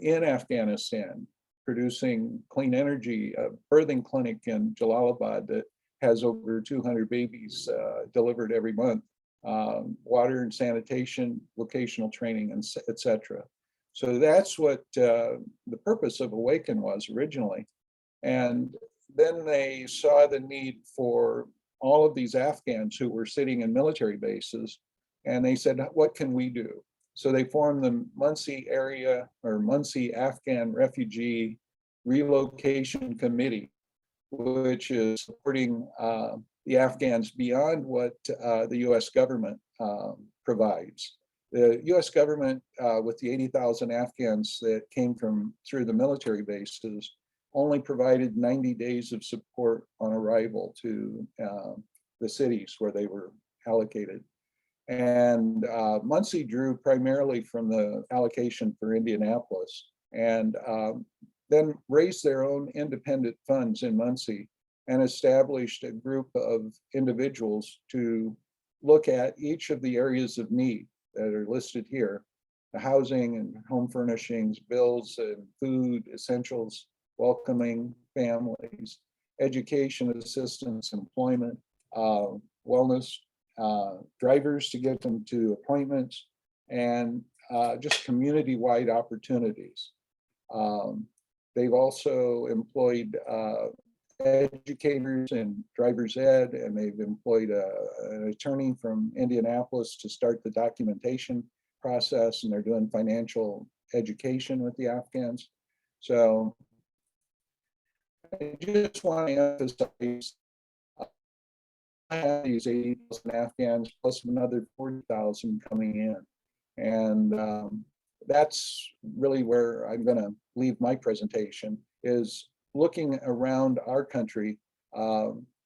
in Afghanistan, producing clean energy, a birthing clinic in Jalalabad that has over 200 babies delivered every month, water and sanitation, vocational training, and et cetera. So that's what the purpose of Awaken was originally. And then they saw the need for all of these Afghans who were sitting in military bases, and they said, what can we do? So they formed the Muncie area or Muncie Afghan Refugee Relocation Committee, which is supporting the Afghans beyond what the US government provides. The US government, with the 80,000 Afghans that came through the military bases, only provided 90 days of support on arrival to the cities where they were allocated. And Muncie drew primarily from the allocation for Indianapolis, and then raised their own independent funds in Muncie and established a group of individuals to look at each of the areas of need that are listed here: the housing and home furnishings, bills and food, essentials, welcoming families, education assistance, employment, wellness, drivers to get them to appointments, and just community-wide opportunities. They've also employed educators and driver's ed, and they've employed an attorney from Indianapolis to start the documentation process, and they're doing financial education with the Afghans. So I just want to emphasize these 80,000 Afghans plus another 40,000 coming in. And that's really where I'm going to leave my presentation, is looking around our country.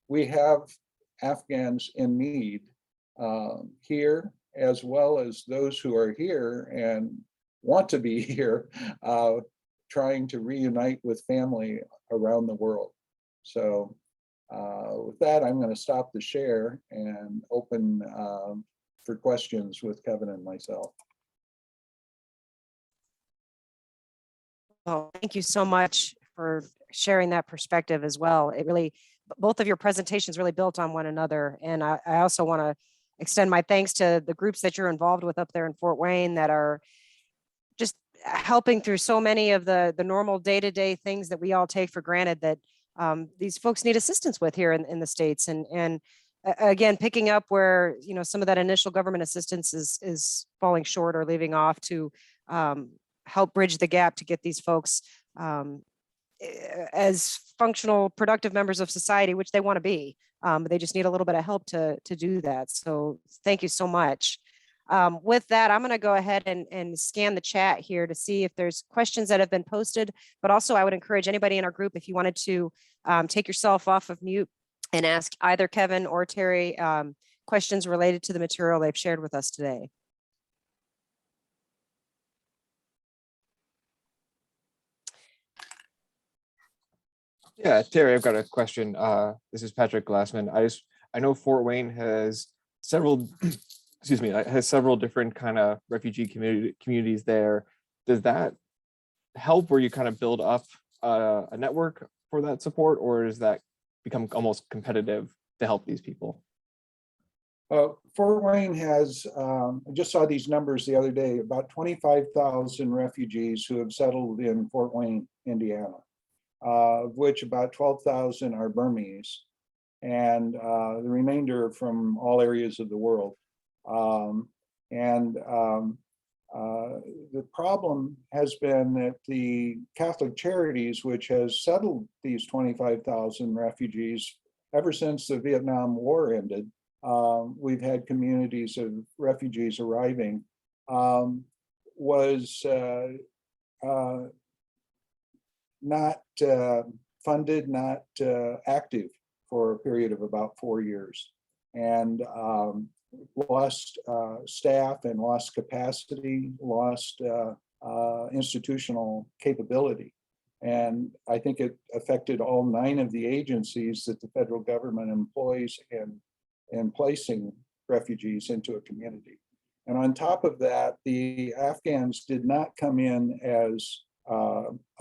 We have Afghans in need here, as well as those who are here and want to be here, trying to reunite with family around the world. So with that, I'm going to stop the share and open for questions with Kevin and myself. Well, thank you so much for sharing that perspective as well. It really, both of your presentations really built on one another. And I also want to extend my thanks to the groups that you're involved with up there in Fort Wayne that are just helping through so many of the normal day-to-day things that we all take for granted that these folks need assistance with here in the States. And again, picking up where, you know, some of that initial government assistance is falling short or leaving off to help bridge the gap to get these folks as functional, productive members of society, which they want to be. They just need a little bit of help to do that. So thank you so much. With that, I'm going to go ahead and scan the chat here to see if there's questions that have been posted, but also I would encourage anybody in our group, if you wanted to take yourself off of mute and ask either Kevin or Terry questions related to the material they've shared with us today. Yeah, Terry, I've got a question. This is Patrick Glassman. I know Fort Wayne has several, excuse me, has several different kind of refugee communities there. Does that help where you kind of build up a network for that support, or does that become almost competitive to help these people? Fort Wayne has, I just saw these numbers the other day, about 25,000 refugees who have settled in Fort Wayne, Indiana, of which about 12,000 are Burmese, and the remainder from all areas of the world. The problem has been that the Catholic Charities, which has settled these 25,000 refugees ever since the Vietnam War ended, we've had communities of refugees arriving, was not funded, not active for a period of about 4 years, and lost staff and lost capacity, lost institutional capability. And I think it affected all 9 of the agencies that the federal government employs in placing refugees into a community. And on top of that, the Afghans did not come in as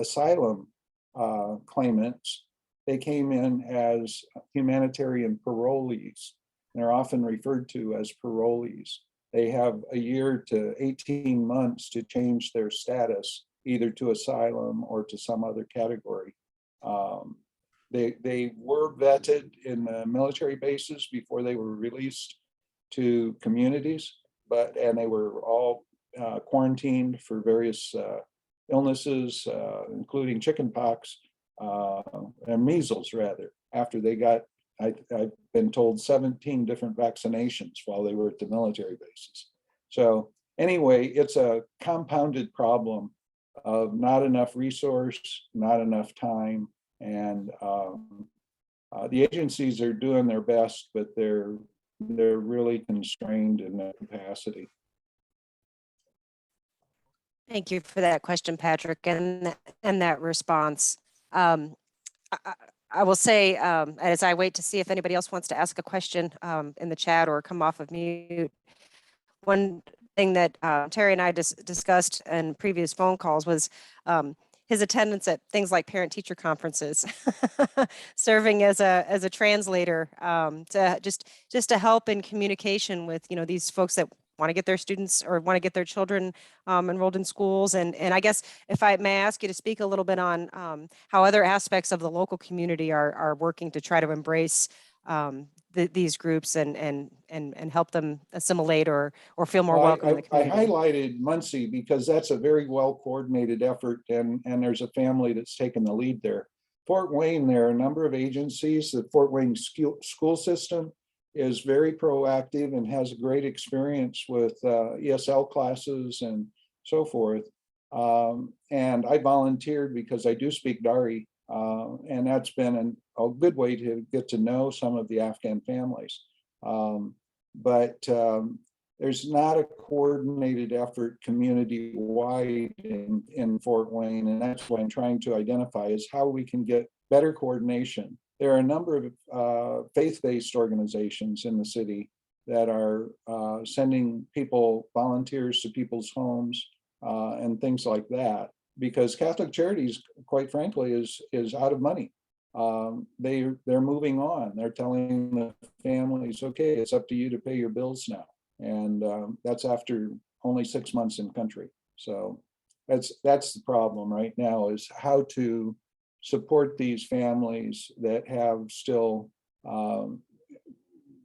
asylum claimants. They came in as humanitarian parolees. They're often referred to as parolees. They have a year to 18 months to change their status, either to asylum or to some other category. They were vetted in the military bases before they were released to communities, and they were all quarantined for various illnesses, including chickenpox and measles, rather, after they got, I've been told, 17 different vaccinations while they were at the military bases. So anyway, it's a compounded problem of not enough resource, not enough time, and the agencies are doing their best, but they're really constrained in their capacity. Thank you for that question, Patrick, and that response. I will say, as I wait to see if anybody else wants to ask a question in the chat or come off of mute, one thing that Terry and I discussed in previous phone calls was his attendance at things like parent-teacher conferences, serving as a translator to just to help in communication with, you know, these folks that want to get their students or want to get their children enrolled in schools. And I guess if I may ask you to speak a little bit on how other aspects of the local community are working to try to embrace these groups and help them assimilate or feel more welcome in the community. I highlighted Muncie because that's a very well coordinated effort, and there's a family that's taken the lead there. Fort Wayne, there are a number of agencies. The Fort Wayne school system is very proactive and has a great experience with ESL classes and so forth. And I volunteered because I do speak Dari, and that's been a good way to get to know some of the Afghan families. But there's not a coordinated effort community-wide in Fort Wayne, and that's what I'm trying to identify is how we can get better coordination. There are a number of faith-based organizations in the city that are sending volunteers to people's homes and things like that, because Catholic Charities, quite frankly, is out of money. They're moving on. They're telling the families, okay, it's up to you to pay your bills now. And that's after only 6 months in country. So that's the problem right now, is how to support these families that have still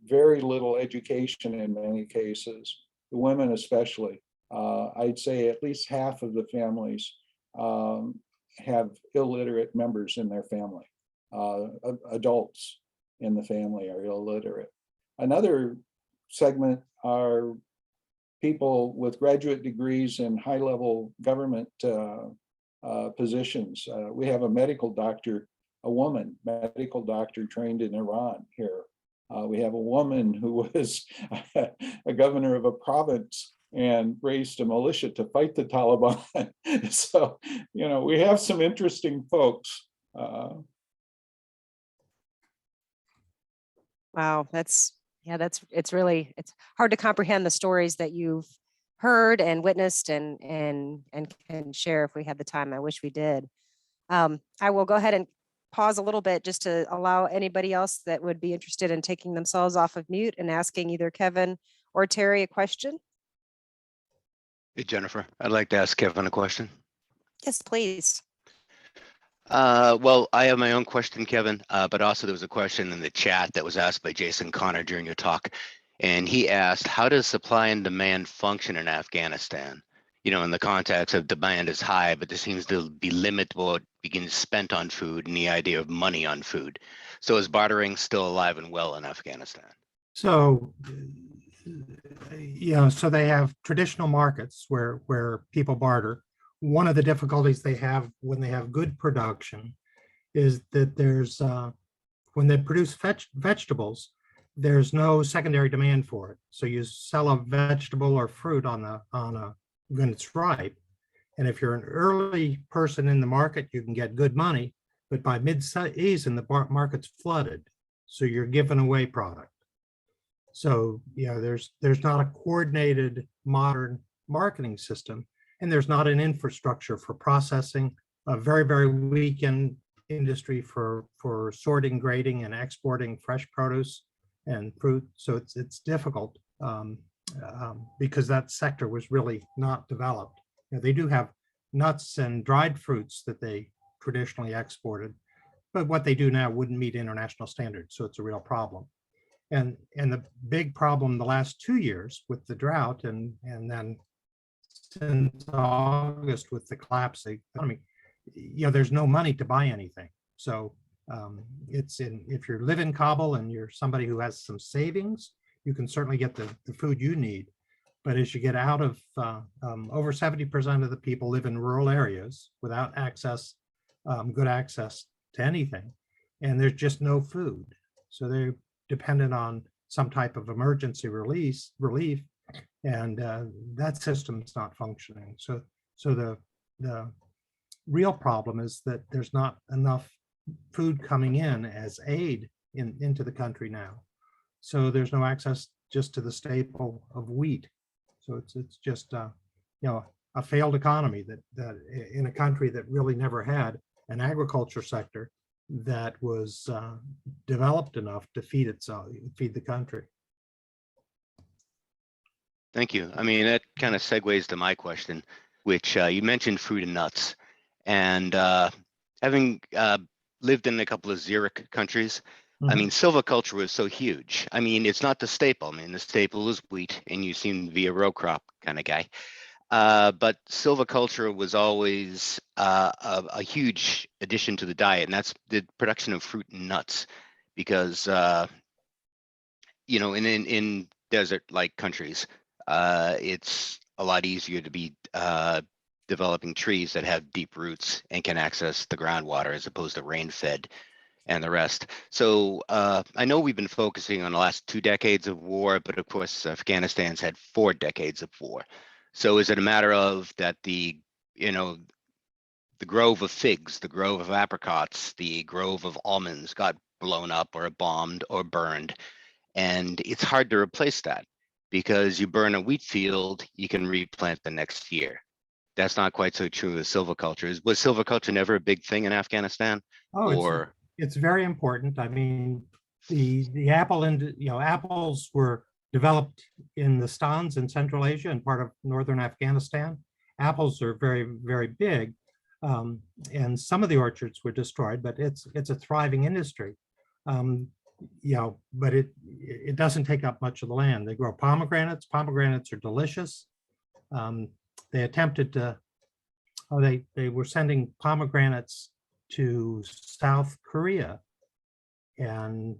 very little education in many cases, the women especially. I'd say at least half of the families have illiterate members in their family. Adults in the family are illiterate. Another segment are people with graduate degrees in high-level government positions. We have a medical doctor, a woman medical doctor trained in Iran here. We have a woman who was a governor of a province and raised a militia to fight the Taliban. So, you know, we have some interesting folks. Wow, it's hard to comprehend the stories that you've heard and witnessed and can share if we had the time. I wish we did. I will go ahead and pause a little bit just to allow anybody else that would be interested in taking themselves off of mute and asking either Kevin or Terry a question. Hey, Jennifer, I'd like to ask Kevin a question. Yes, please. Well, I have my own question, Kevin, but also there was a question in the chat that was asked by Jason Connor during your talk. And he asked, how does supply and demand function in Afghanistan? You know, in the context of demand is high, but there seems to be limit what begins spent on food and the idea of money on food. So is bartering still alive and well in Afghanistan? So, you know, so they have traditional markets where people barter. One of the difficulties they have when they have good production is that there's, when they produce vegetables, there's no secondary demand for it. So you sell a vegetable or fruit when it's ripe. And if you're an early person in the market, you can get good money, but by mid-season, the market's flooded. So you're giving away product. So, you know, there's not a coordinated modern marketing system, and there's not an infrastructure for processing, a very, very weak industry for sorting, grading, and exporting fresh produce and fruit. So it's difficult because that sector was really not developed. You know, they do have nuts and dried fruits that they traditionally exported, but what they do now wouldn't meet international standards. So it's a real problem. And the big problem the last 2 years with the drought and then since August with the collapse of the economy, you know, there's no money to buy anything. So if you live in Kabul and you're somebody who has some savings, you can certainly get the food you need. But as you get out of, over 70% of the people live in rural areas without good access to anything, and there's just no food. So they're dependent on some type of emergency relief, and that system's not functioning. So the real problem is that there's not enough food coming in as aid into the country now. So there's no access just to the staple of wheat. So it's just you know, a failed economy that in a country that really never had an agriculture sector that was developed enough to feed the country. Thank you. I mean, that kind of segues to my question, which you mentioned fruit and nuts. And having lived in a couple of xeric countries, I mean, silviculture was so huge. I mean, it's not the staple. I mean, the staple is wheat, and you seem to be a row crop kind of guy. But silviculture was always a huge addition to the diet, and that's the production of fruit and nuts, because you know, in desert-like countries, it's a lot easier to be developing trees that have deep roots and can access the groundwater as opposed to rain fed and the rest. So I know we've been focusing on the last 2 decades of war, but of course, Afghanistan's had 4 decades of war. So is it a matter of that the grove of figs, the grove of apricots, the grove of almonds got blown up or bombed or burned? And it's hard to replace that because you burn a wheat field, you can replant the next year. That's not quite so true with silviculture. Was silviculture never a big thing in Afghanistan? Oh, Or it's very important. I mean, the apple apples were developed in the stans in Central Asia and part of northern Afghanistan. Apples are very, very big. And some of the orchards were destroyed, but it's a thriving industry. But it doesn't take up much of the land. They grow pomegranates. Pomegranates are delicious. They attempted to, they were sending pomegranates to South Korea, and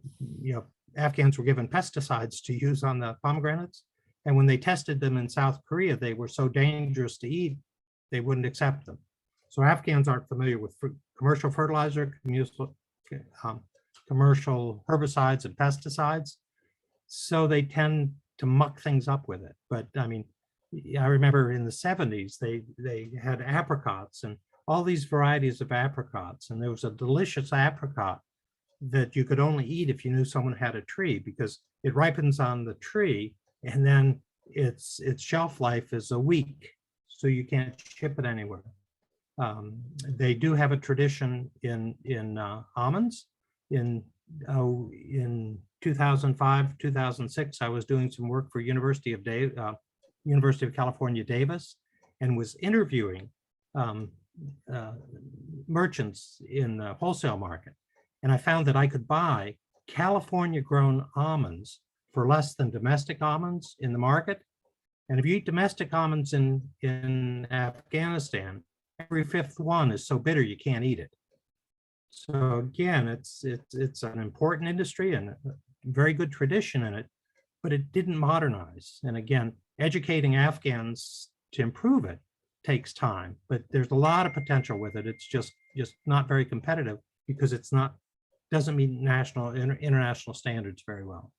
Afghans were given pesticides to use on the pomegranates. And when they tested them in South Korea, they were so dangerous to eat, they wouldn't accept them. So Afghans aren't familiar with commercial fertilizer, commercial herbicides and pesticides. So they tend to muck things up with it. But I mean, I remember in the 70s, they had apricots and all these varieties of apricots. And there was a delicious apricot that you could only eat if you knew someone had a tree, because it ripens on the tree and then its shelf life is a week. So you can't ship it anywhere. They do have a tradition in almonds. In 2005, 2006, I was doing some work for University of California, Davis, and was interviewing merchants in the wholesale market. And I found that I could buy California-grown almonds for less than domestic almonds in the market. And if you eat domestic almonds in Afghanistan, every 5th one is so bitter you can't eat it. So again, it's an important industry and a very good tradition in it, but it didn't modernize. And again, educating Afghans to improve it takes time, but there's a lot of potential with it. It's just not very competitive because doesn't meet national international standards very well.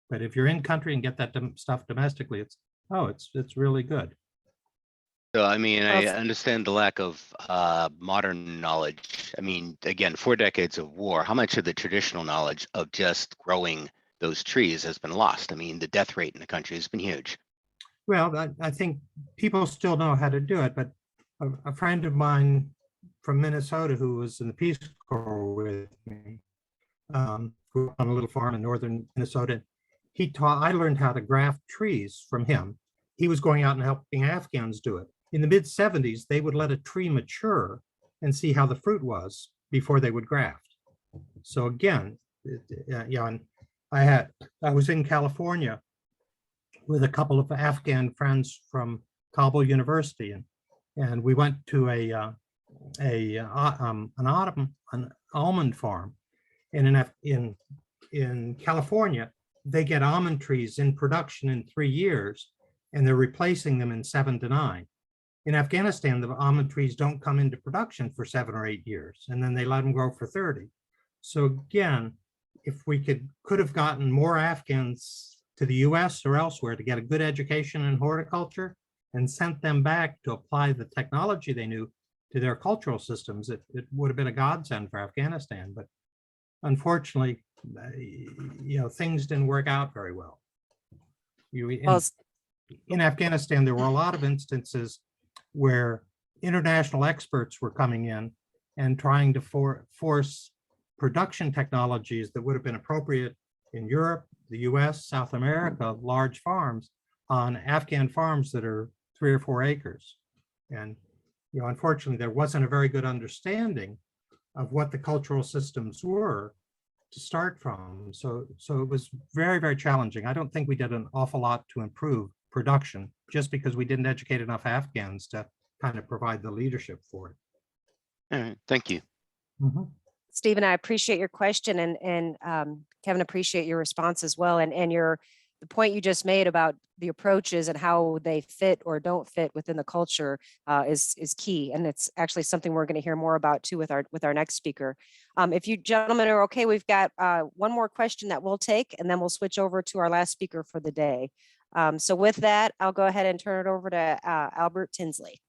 But if you're in country and get that stuff domestically, it's really good. so, I mean, I understand the lack of modern knowledge. I mean, again, 4 decades of war, how much of the traditional knowledge of just growing those trees has been lost? I mean, the death rate in the country has been huge. Well, I think people still know how to do it, but a friend of mine from Minnesota who was in the Peace Corps with me, grew up on a little farm in northern Minnesota. I learned how to graft trees from him. He was going out and helping Afghans do it. In the mid 70s, they would let a tree mature and see how the fruit was before they would graft. So again, and I was in California with a couple of Afghan friends from Kabul University, and we went to an almond farm. And in California, they get almond trees in production in 3 years, and they're replacing them in 7 to 9. In Afghanistan, the almond trees don't come into production for 7 or 8 years, and then they let them grow for 30. So again, if we could have gotten more Afghans to the US or elsewhere to get a good education in horticulture and sent them back to apply the technology they knew to their cultural systems, it would have been a godsend for Afghanistan. But unfortunately, things didn't work out very well. In Afghanistan, there were a lot of instances where international experts were coming in and trying to force production technologies that would have been appropriate in Europe, the US, South America, large farms, on Afghan farms that are 3 or 4 acres. And unfortunately, there wasn't a very good understanding of what the cultural systems were to start from. So it was very, very challenging. I don't think we did an awful lot to improve production just because we didn't educate enough Afghans to kind of provide the leadership for it. All right, thank you. Mm-hmm. Stephen, I appreciate your question, and Kevin, appreciate your response as well, and your the point you just made about the approaches and how they fit or don't fit within the culture is key. And it's actually something we're going to hear more about too with our next speaker. If you gentlemen are okay, we've got one more question that we'll take, and then we'll switch over to our last speaker for the day. So with that, I'll go ahead and turn it over to Albert Tinsley.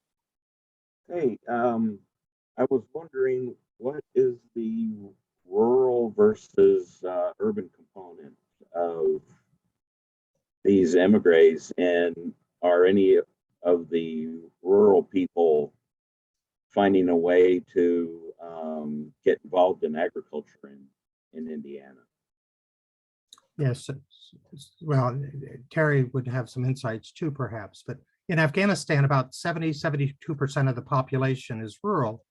Hey, I was wondering, what is the rural versus urban component of these emigres, and are any of the rural people finding a way to get involved in agriculture in Indiana? Yes, well, Terry would have some insights too, perhaps, but in Afghanistan, about 72% of the population is rural,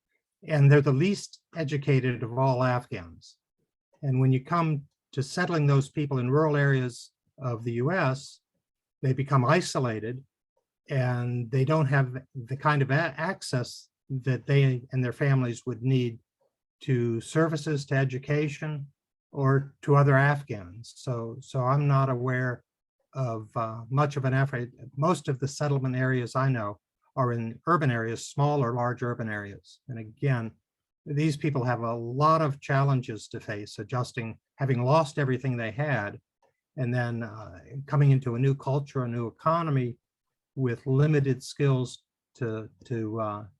and they're the least educated of all Afghans. And when you come to settling those people in rural areas of the US, they become isolated, and they don't have the kind of access that they and their families would need to services, to education, or to other Afghans. So I'm not aware of much of an effort. Most of the settlement areas I know are in urban areas, small or large urban areas. And again, these people have a lot of challenges to face, adjusting, having lost everything they had, and then coming into a new culture, a new economy with limited skills to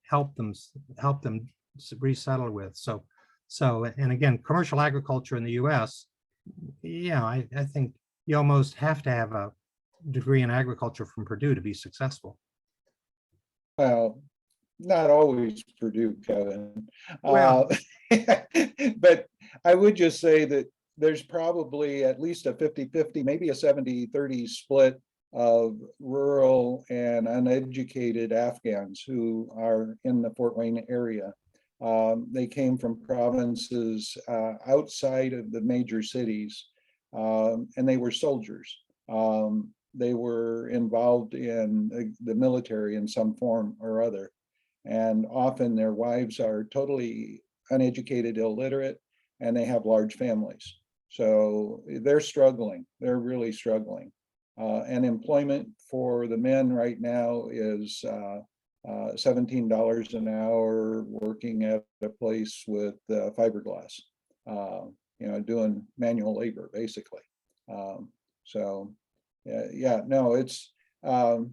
help them resettle with. So, and again, commercial agriculture in the US, yeah, I think you almost have to have a degree in agriculture from Purdue to be successful. Well, not always Purdue, Kevin. Well, But I would just say that there's probably at least a 50-50, maybe a 70-30 split of rural and uneducated Afghans who are in the Fort Wayne area. They came from provinces outside of the major cities, and they were soldiers. They were involved in the military in some form or other. And often their wives are totally uneducated, illiterate, and they have large families. So they're struggling. They're really struggling. And employment for the men right now is $17 an hour working at a place with fiberglass, doing manual labor, basically. So yeah, no, it's, if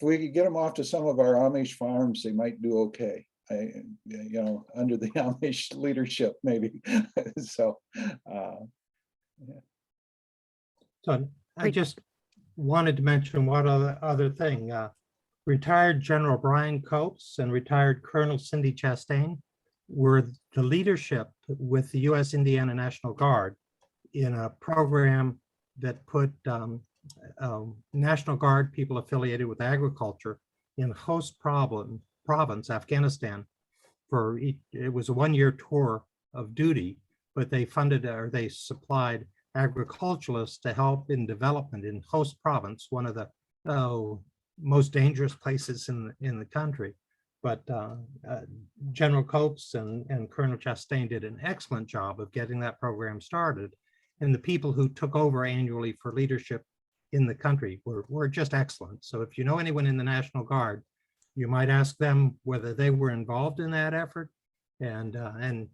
we could get them off to some of our Amish farms, they might do okay. Under the Amish leadership, maybe. So, yeah. So I just wanted to mention one other thing. Retired General Brian Copes and retired Colonel Cindy Chastain were the leadership with the U.S. Indiana National Guard in a program that put National Guard people affiliated with agriculture in host province, Afghanistan, it was a one-year tour of duty, but they funded or they supplied agriculturalists to help in development in host province, one of the most dangerous places in the country. But General Copes and Colonel Chastain did an excellent job of getting that program started. And the people who took over annually for leadership in the country were just excellent. So if you know anyone in the National Guard, you might ask them whether they were involved in that effort, and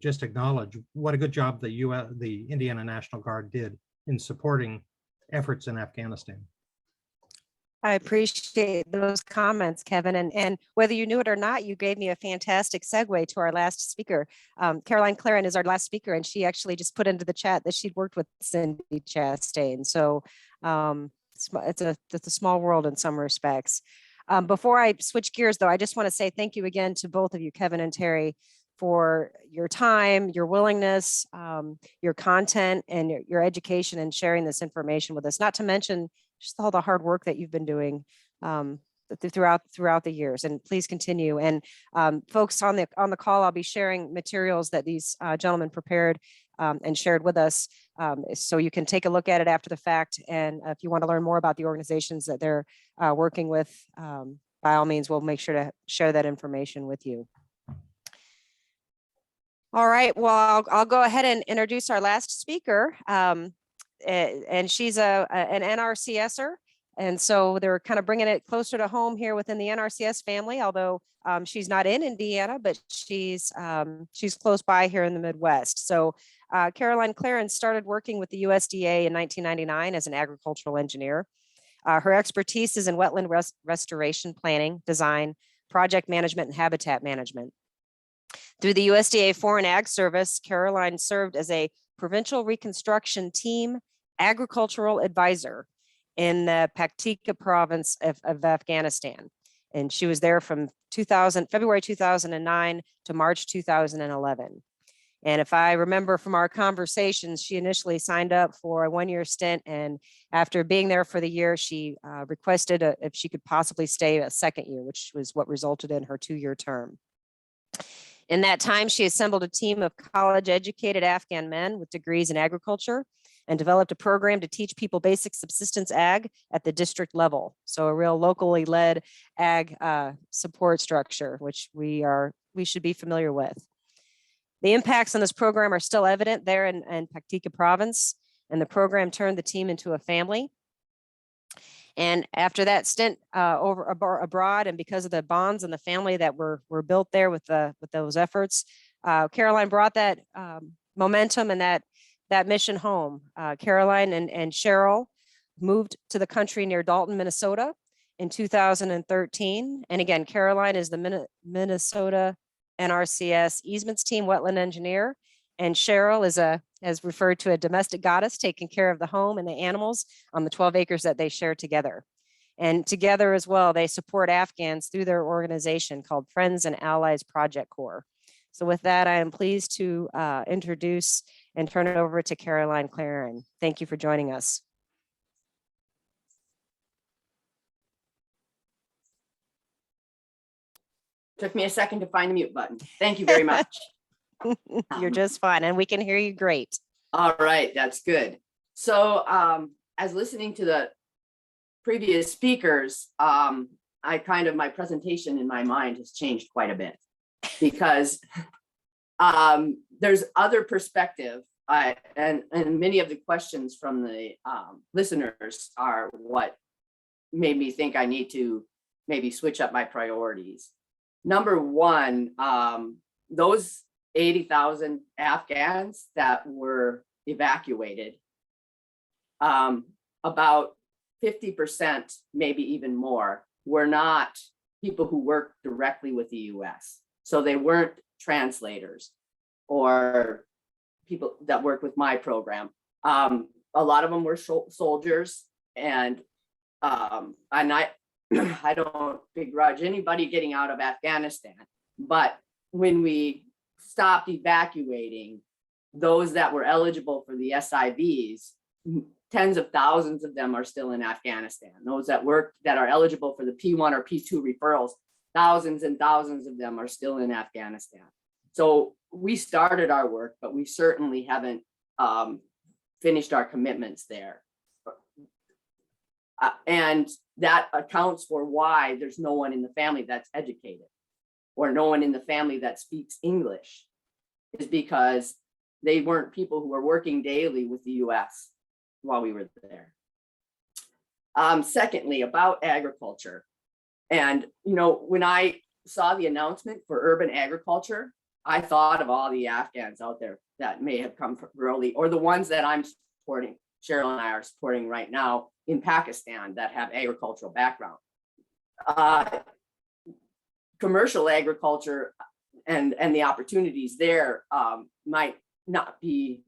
just acknowledge what a good job the Indiana National Guard did in supporting efforts in Afghanistan. I appreciate those comments, Kevin. And whether you knew it or not, you gave me a fantastic segue to our last speaker. Caroline Clarence is our last speaker, and she actually just put into the chat that she'd worked with Cindy Chastain. So it's a small world in some respects. Before I switch gears, though, I just want to say thank you again to both of you, Kevin and Terry, for your time, your willingness, your content, and your education and sharing this information with us, not to mention just all the hard work that you've been doing throughout the years. And please continue. And folks on the call, I'll be sharing materials that these gentlemen prepared and shared with us, so you can take a look at it after the fact. And if you want to learn more about the organizations that they're working with, by all means, we'll make sure to share that information with you. All right, well, I'll go ahead and introduce our last speaker. and she's an NRCSer. And so they're kind of bringing it closer to home here within the NRCS family, although she's not in Indiana, but she's close by here in the Midwest. So Caroline Clarence started working with the USDA in 1999 as an agricultural engineer. Her expertise is in wetland restoration planning, design, project management, and habitat management. Through the USDA Foreign Ag Service, Caroline served as a provincial reconstruction team agricultural advisor in the Paktika province of Afghanistan. And she was there from February 2009 to March 2011. And if I remember from our conversations, she initially signed up for a one-year stint. And after being there for the year, she requested if she could possibly stay a second year, which was what resulted in her 2-year term. In that time, she assembled a team of college-educated Afghan men with degrees in agriculture and developed a program to teach people basic subsistence ag at the district level. So a real locally led ag support structure, which we should be familiar with. The impacts on this program are still evident there in Paktika province, and the program turned the team into a family. And after that stint abroad, and because of the bonds and the family that were built there with those efforts, Caroline brought that momentum and that mission home. Caroline and Cheryl moved to the country near Dalton, Minnesota in 2013. And again, Caroline is the Minnesota NRCS easements team wetland engineer. And Cheryl is as referred to, a domestic goddess taking care of the home and the animals on the 12 acres that they share together. And together as well, they support Afghans through their organization called Friends and Allies Project Corps. So with that, I am pleased to introduce and turn it over to Caroline Clarence. Thank you for joining us. Took me a second to find the mute button. Thank you very much. You're just fine, and we can hear you great. All right, that's good. So as listening to the previous speakers, my presentation in my mind has changed quite a bit, because there's other perspective, and many of the questions from the listeners are what made me think I need to maybe switch up my priorities. Number one, those 80,000 Afghans that were evacuated, about 50%, maybe even more, were not people who worked directly with the US. So they weren't translators or people that worked with my program. A lot of them were soldiers, and I don't begrudge anybody getting out of Afghanistan, but when we stopped evacuating those that were eligible for the SIVs, tens of thousands of them are still in Afghanistan. Those that are eligible for the P1 or P2 referrals, thousands and thousands of them are still in Afghanistan. So we started our work, but we certainly haven't finished our commitments there. And that accounts for why there's no one in the family that's educated, or no one in the family that speaks English, is because they weren't people who were working daily with the US while we were there. Secondly, about agriculture. And, when I saw the announcement for urban agriculture, I thought of all the Afghans out there that may have come from early, or the ones that I'm supporting, Cheryl and I are supporting right now in Pakistan, that have agricultural background. Commercial agriculture and the opportunities there might not be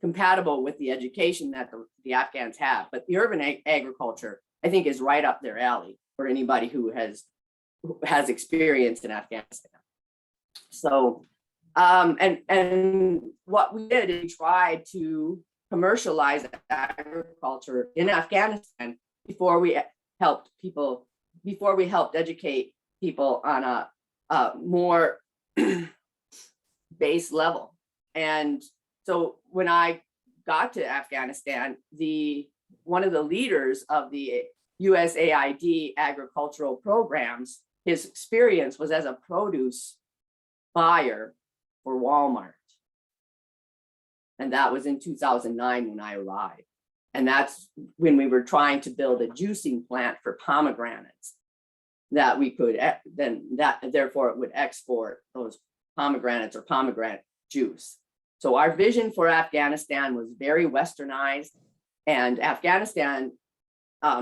compatible with the education that the Afghans have, but the urban agriculture, I think, is right up their alley for anybody who has experience in Afghanistan. So, and what we did is try to commercialize agriculture in Afghanistan before we helped educate people on a more base level. And so when I got to Afghanistan, one of the leaders of the USAID agricultural programs, his experience was as a produce buyer for Walmart. And that was in 2009 when I arrived. And that's when we were trying to build a juicing plant for pomegranates that we could therefore it would export those pomegranates or pomegranate juice. So our vision for Afghanistan was very westernized, and Afghanistan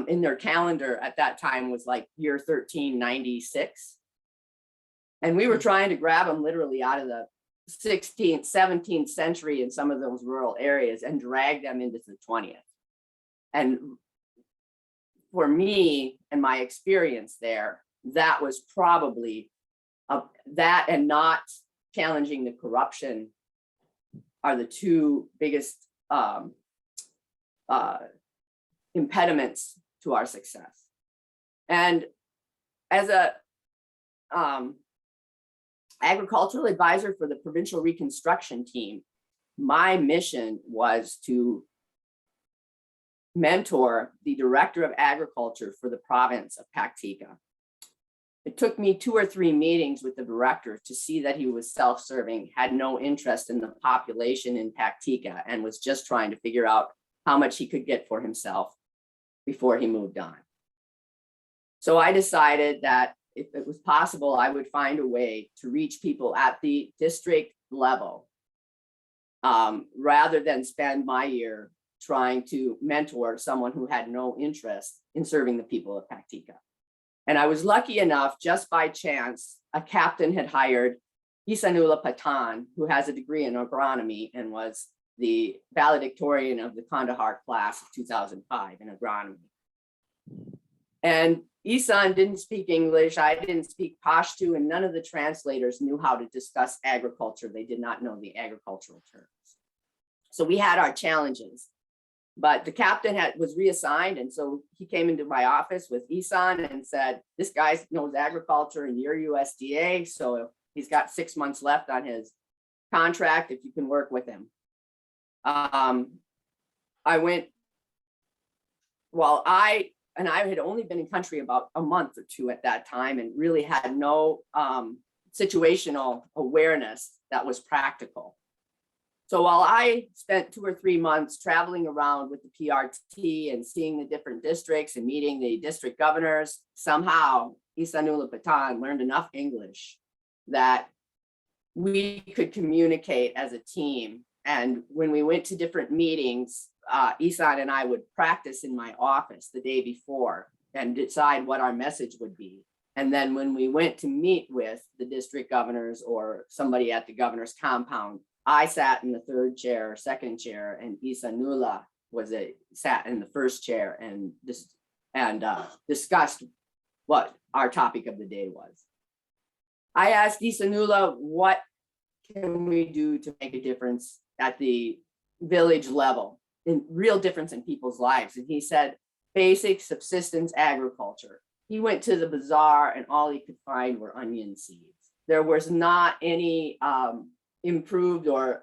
in their calendar at that time was like year 1396. And we were trying to grab them literally out of the 16th, 17th century in some of those rural areas and drag them into the 20th. And for me and my experience there, that was probably that and not challenging the corruption are the two biggest impediments to our success. And as a agricultural advisor for the provincial reconstruction team, my mission was to mentor the director of agriculture for the province of Paktika. It took me 2 or 3 meetings with the director to see that he was self-serving, had no interest in the population in Paktika, and was just trying to figure out how much he could get for himself before he moved on. So I decided that if it was possible, I would find a way to reach people at the district level rather than spend my year trying to mentor someone who had no interest in serving the people of Paktika. And I was lucky enough, just by chance, a captain had hired Isanullah Patan, who has a degree in agronomy and was the valedictorian of the Kandahar class of 2005 in agronomy. And Isan didn't speak English, I didn't speak Pashto, and none of the translators knew how to discuss agriculture. They did not know the agricultural terms. So we had our challenges, but the captain was reassigned. And so he came into my office with Isan and said, this guy knows agriculture and you're USDA. So he's got 6 months left on his contract if you can work with him. I went, I had only been in country about a month or 2 at that time and really had no situational awareness that was practical. So while I spent 2 or 3 months traveling around with the PRT and seeing the different districts and meeting the district governors, somehow Isanullah Patan learned enough English that we could communicate as a team. And when we went to different meetings, Isan and I would practice in my office the day before and decide what our message would be. And then when we went to meet with the district governors or somebody at the governor's compound, I sat in the 3rd chair, or 2nd chair, and Isanullah sat in the 1st chair and discussed what our topic of the day was. I asked Isanullah, what can we do to make a difference at the village level, in real difference in people's lives? And he said, basic subsistence agriculture. He went to the bazaar and all he could find were onion seeds. There was not any improved or,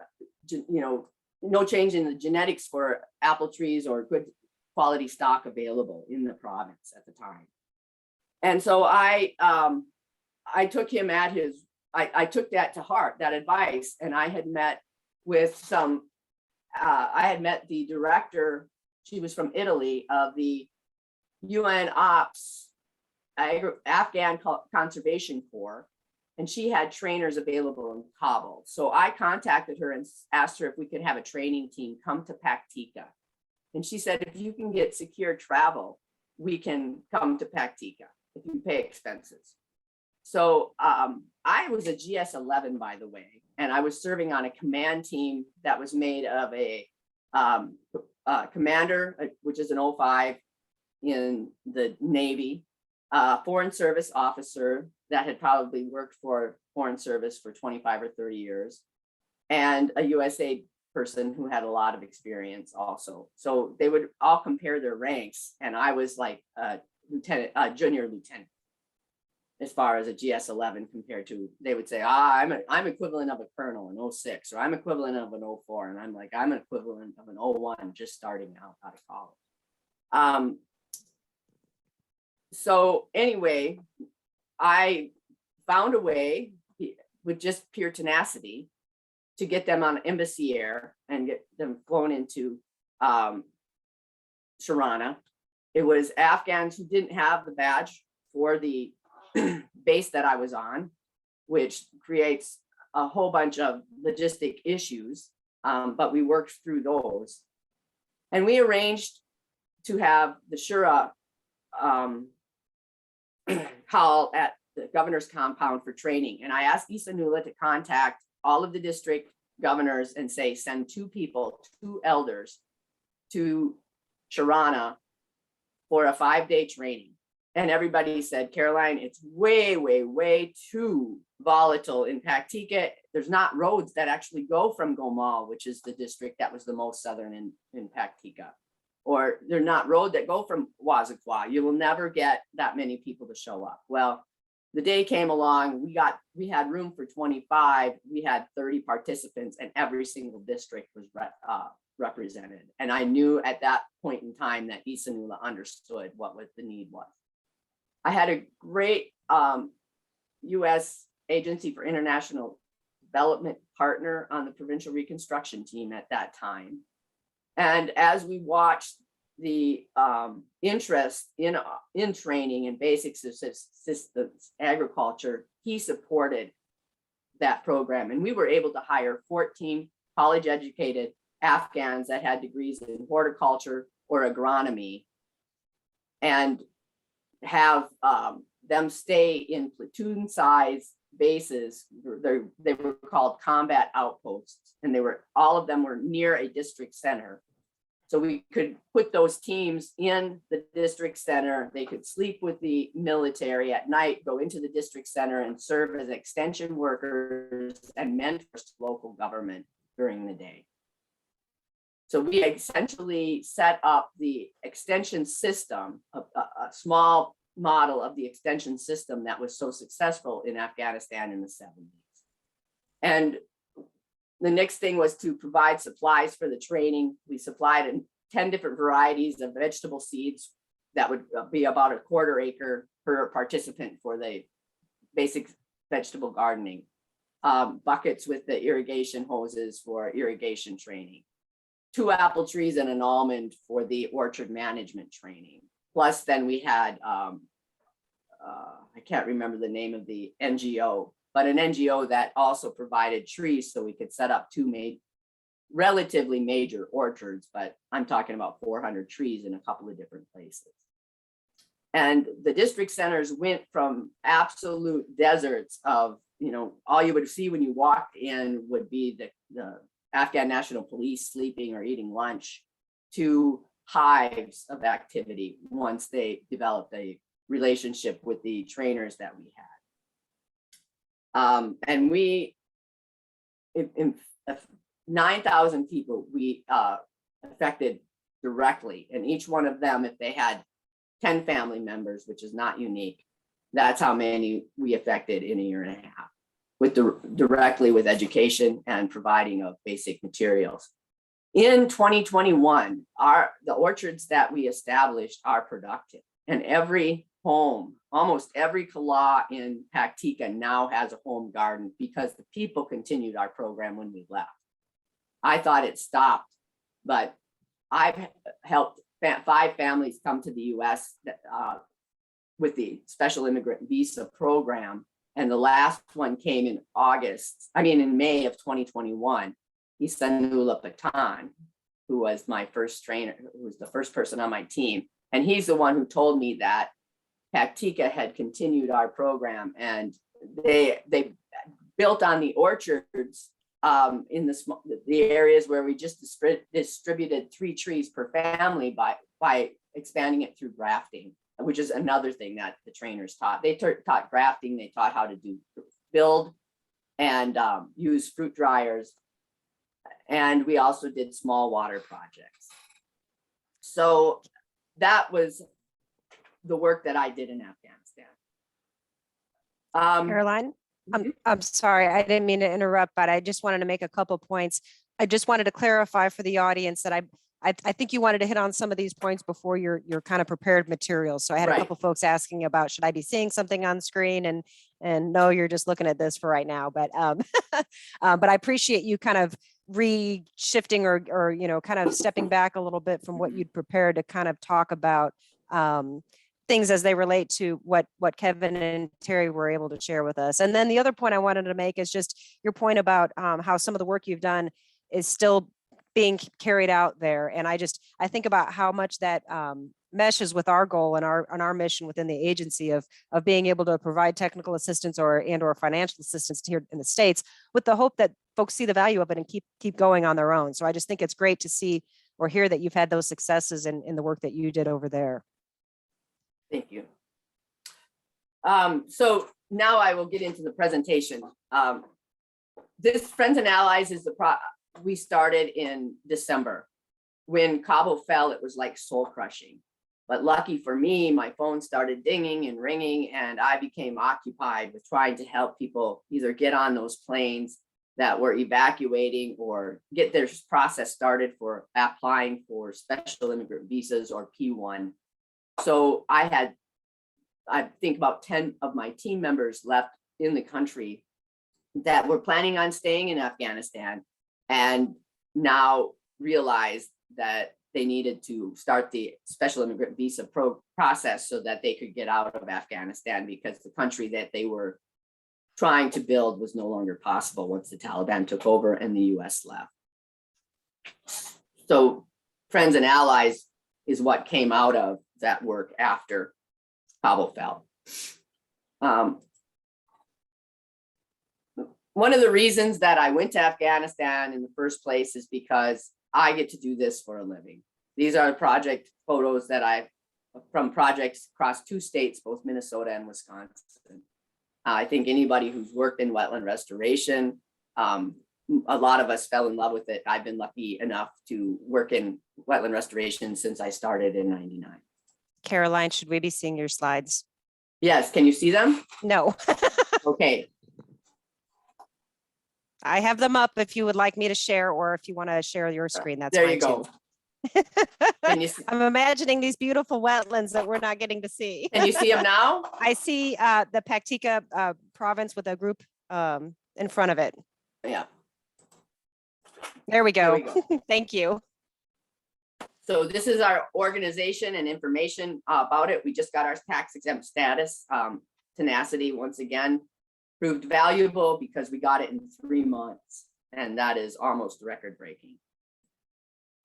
no change in the genetics for apple trees or good quality stock available in the province at the time. And so I took him at his, I took that to heart, that advice, and I had met with I had met the director, she was from Italy, of the UN Ops Afghan Conservation Corps, and she had trainers available in Kabul. So I contacted her and asked her if we could have a training team come to Paktika. And she said, if you can get secure travel, we can come to Paktika if you pay expenses. So I was a GS-11, by the way, and I was serving on a command team that was made of a commander, which is an 05 in the Navy, foreign service officer that had probably worked for foreign service for 25 or 30 years, and a USA person who had a lot of experience also. So they would all compare their ranks, and I was like a junior lieutenant as far as a GS-11 compared to, they would say, I'm equivalent of a colonel in 06, or I'm equivalent of an 04, and I'm like, I'm an equivalent of an 01 just starting out of college. So anyway, I found a way with just pure tenacity to get them on embassy air and get them flown into Sharana. It was Afghans who didn't have the badge for the base that I was on, which creates a whole bunch of logistic issues, but we worked through those. And we arranged to have the Shura call at the governor's compound for training. And I asked Issa Nula to contact all of the district governors and say, send 2 people, 2 elders to Sharana for a 5-day training. And everybody said, Caroline, it's way, way, way too volatile in Paktika. There's not roads that actually go from Gomal, which is the district that was the most southern in Paktika. Or they're not road that go from Wazakwa. You will never get that many people to show up. Well, the day came along, we had room for 25, we had 30 participants, and every single district was represented. And I knew at that point in time that Issa Nula understood what the need was. I had a great U.S. Agency for International Development partner on the provincial reconstruction team at that time. And as we watched the interest in training and basic systems agriculture, he supported that program. And we were able to hire 14 college educated Afghans that had degrees in horticulture or agronomy and have them stay in platoon size bases. They were called combat outposts, and all of them were near a district center. So we could put those teams in the district center. They could sleep with the military at night, go into the district center and serve as extension workers and mentors to local government during the day. So we essentially set up the extension system, a small model of the extension system that was so successful in Afghanistan in the 70s. And the next thing was to provide supplies for the training. We supplied 10 different varieties of vegetable seeds that would be about a 1/4 acre per participant for the basic vegetable gardening. Buckets with the irrigation hoses for irrigation training. 2 apple trees and an almond for the orchard management training. Plus then we had, I can't remember the name of the NGO, but an NGO that also provided trees so we could set up 2 relatively major orchards, but I'm talking about 400 trees in a couple of different places. And the district centers went from absolute deserts of, all you would see when you walked in would be the Afghan National Police sleeping or eating lunch, to hives of activity once they developed a relationship with the trainers that we had. And we, in 9,000 people we affected directly, and each one of them, if they had 10 family members, which is not unique, that's how many we affected in a 1.5 years, directly with education and providing of basic materials. In 2021, the orchards that we established are productive, and every home, almost every Kala in Paktika now has a home garden because the people continued our program when we left. I thought it stopped, but I've helped 5 families come to the US with the special immigrant visa program. And the last one came in May of 2021. Issa Nula Patan, who was my first trainer, who was the first person on my team. And he's the one who told me that Paktika had continued our program, and they built on the orchards in the areas where we just distributed 3 trees per family by expanding it through grafting, which is another thing that the trainers taught. They taught grafting, they taught how to build and use fruit dryers. And we also did small water projects. So that was the work that I did in Afghanistan. Caroline, I'm sorry, I didn't mean to interrupt, but I just wanted to make a couple points. I just wanted to clarify for the audience that I think you wanted to hit on some of these points before your kind of prepared materials. So I had a Right. couple folks asking about, should I be seeing something on screen? And no, you're just looking at this for right now. But but I appreciate you kind of re-shifting or kind of stepping back a little bit from what you'd prepared to kind of talk about things as they relate to what Kevin and Terry were able to share with us. And then the other point I wanted to make is just your point about how some of the work you've done is still being carried out there. And I think about how much that meshes with our goal and our mission within the agency of being able to provide technical assistance or financial assistance here in the States, with the hope that folks see the value of it and keep going on their own. So I just think it's great to see or hear that you've had those successes in the work that you did over there. Thank you. So now I will get into the presentation. This Friends and Allies is we started in December. When Kabul fell, it was like soul crushing. But lucky for me, my phone started dinging and ringing, and I became occupied with trying to help people either get on those planes that were evacuating or get their process started for applying for special immigrant visas or P1. So I think about 10 of my team members left in the country that were planning on staying in Afghanistan and now realized that they needed to start the special immigrant visa process so that they could get out of Afghanistan, because the country that they were trying to build was no longer possible once the Taliban took over and the US left. So Friends and Allies is what came out of that work after Kabul fell. One of the reasons that I went to Afghanistan in the first place is because I get to do this for a living. These are project photos that from projects across 2 states, both Minnesota and Wisconsin. I think anybody who's worked in wetland restoration, a lot of us fell in love with it. I've been lucky enough to work in wetland restoration since I started in '99. Caroline, should we be seeing your slides? Yes, can you see them? No. Okay. I have them up if you would like me to share, or if you want to share your screen, that's There fine you go. too. Can you see, I'm imagining these beautiful wetlands that we're not getting to see. can you see them now? I see the Paktika province with a group in front of it. Yeah. There we There go. we go. Thank you. So this is our organization and information about it. We just got our tax exempt status. Tenacity, once again, proved valuable because we got it in 3 months, and that is almost record breaking.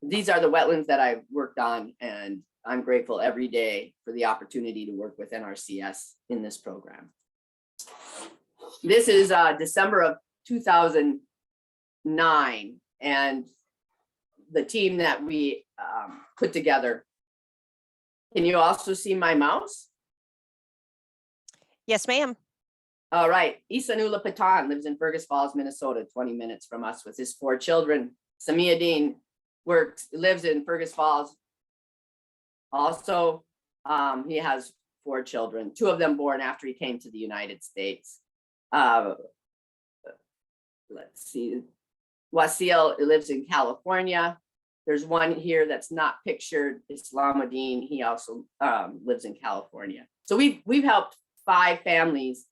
These are the wetlands that I've worked on, and I'm grateful every day for the opportunity to work with NRCS in this program. This is December of 2009, and the team that we put together. Can you also see my mouse? Yes, ma'am. All right. Isanullah Patan lives in Fergus Falls, Minnesota, 20 minutes from us with his 4 children. Samia Dean lives in Fergus Falls. Also, he has 4 children, 2 of them born after he came to the United States. Let's see. Wasil lives in California. There's one here that's not pictured, Islamuddin. He also lives in California. So we've helped 5 families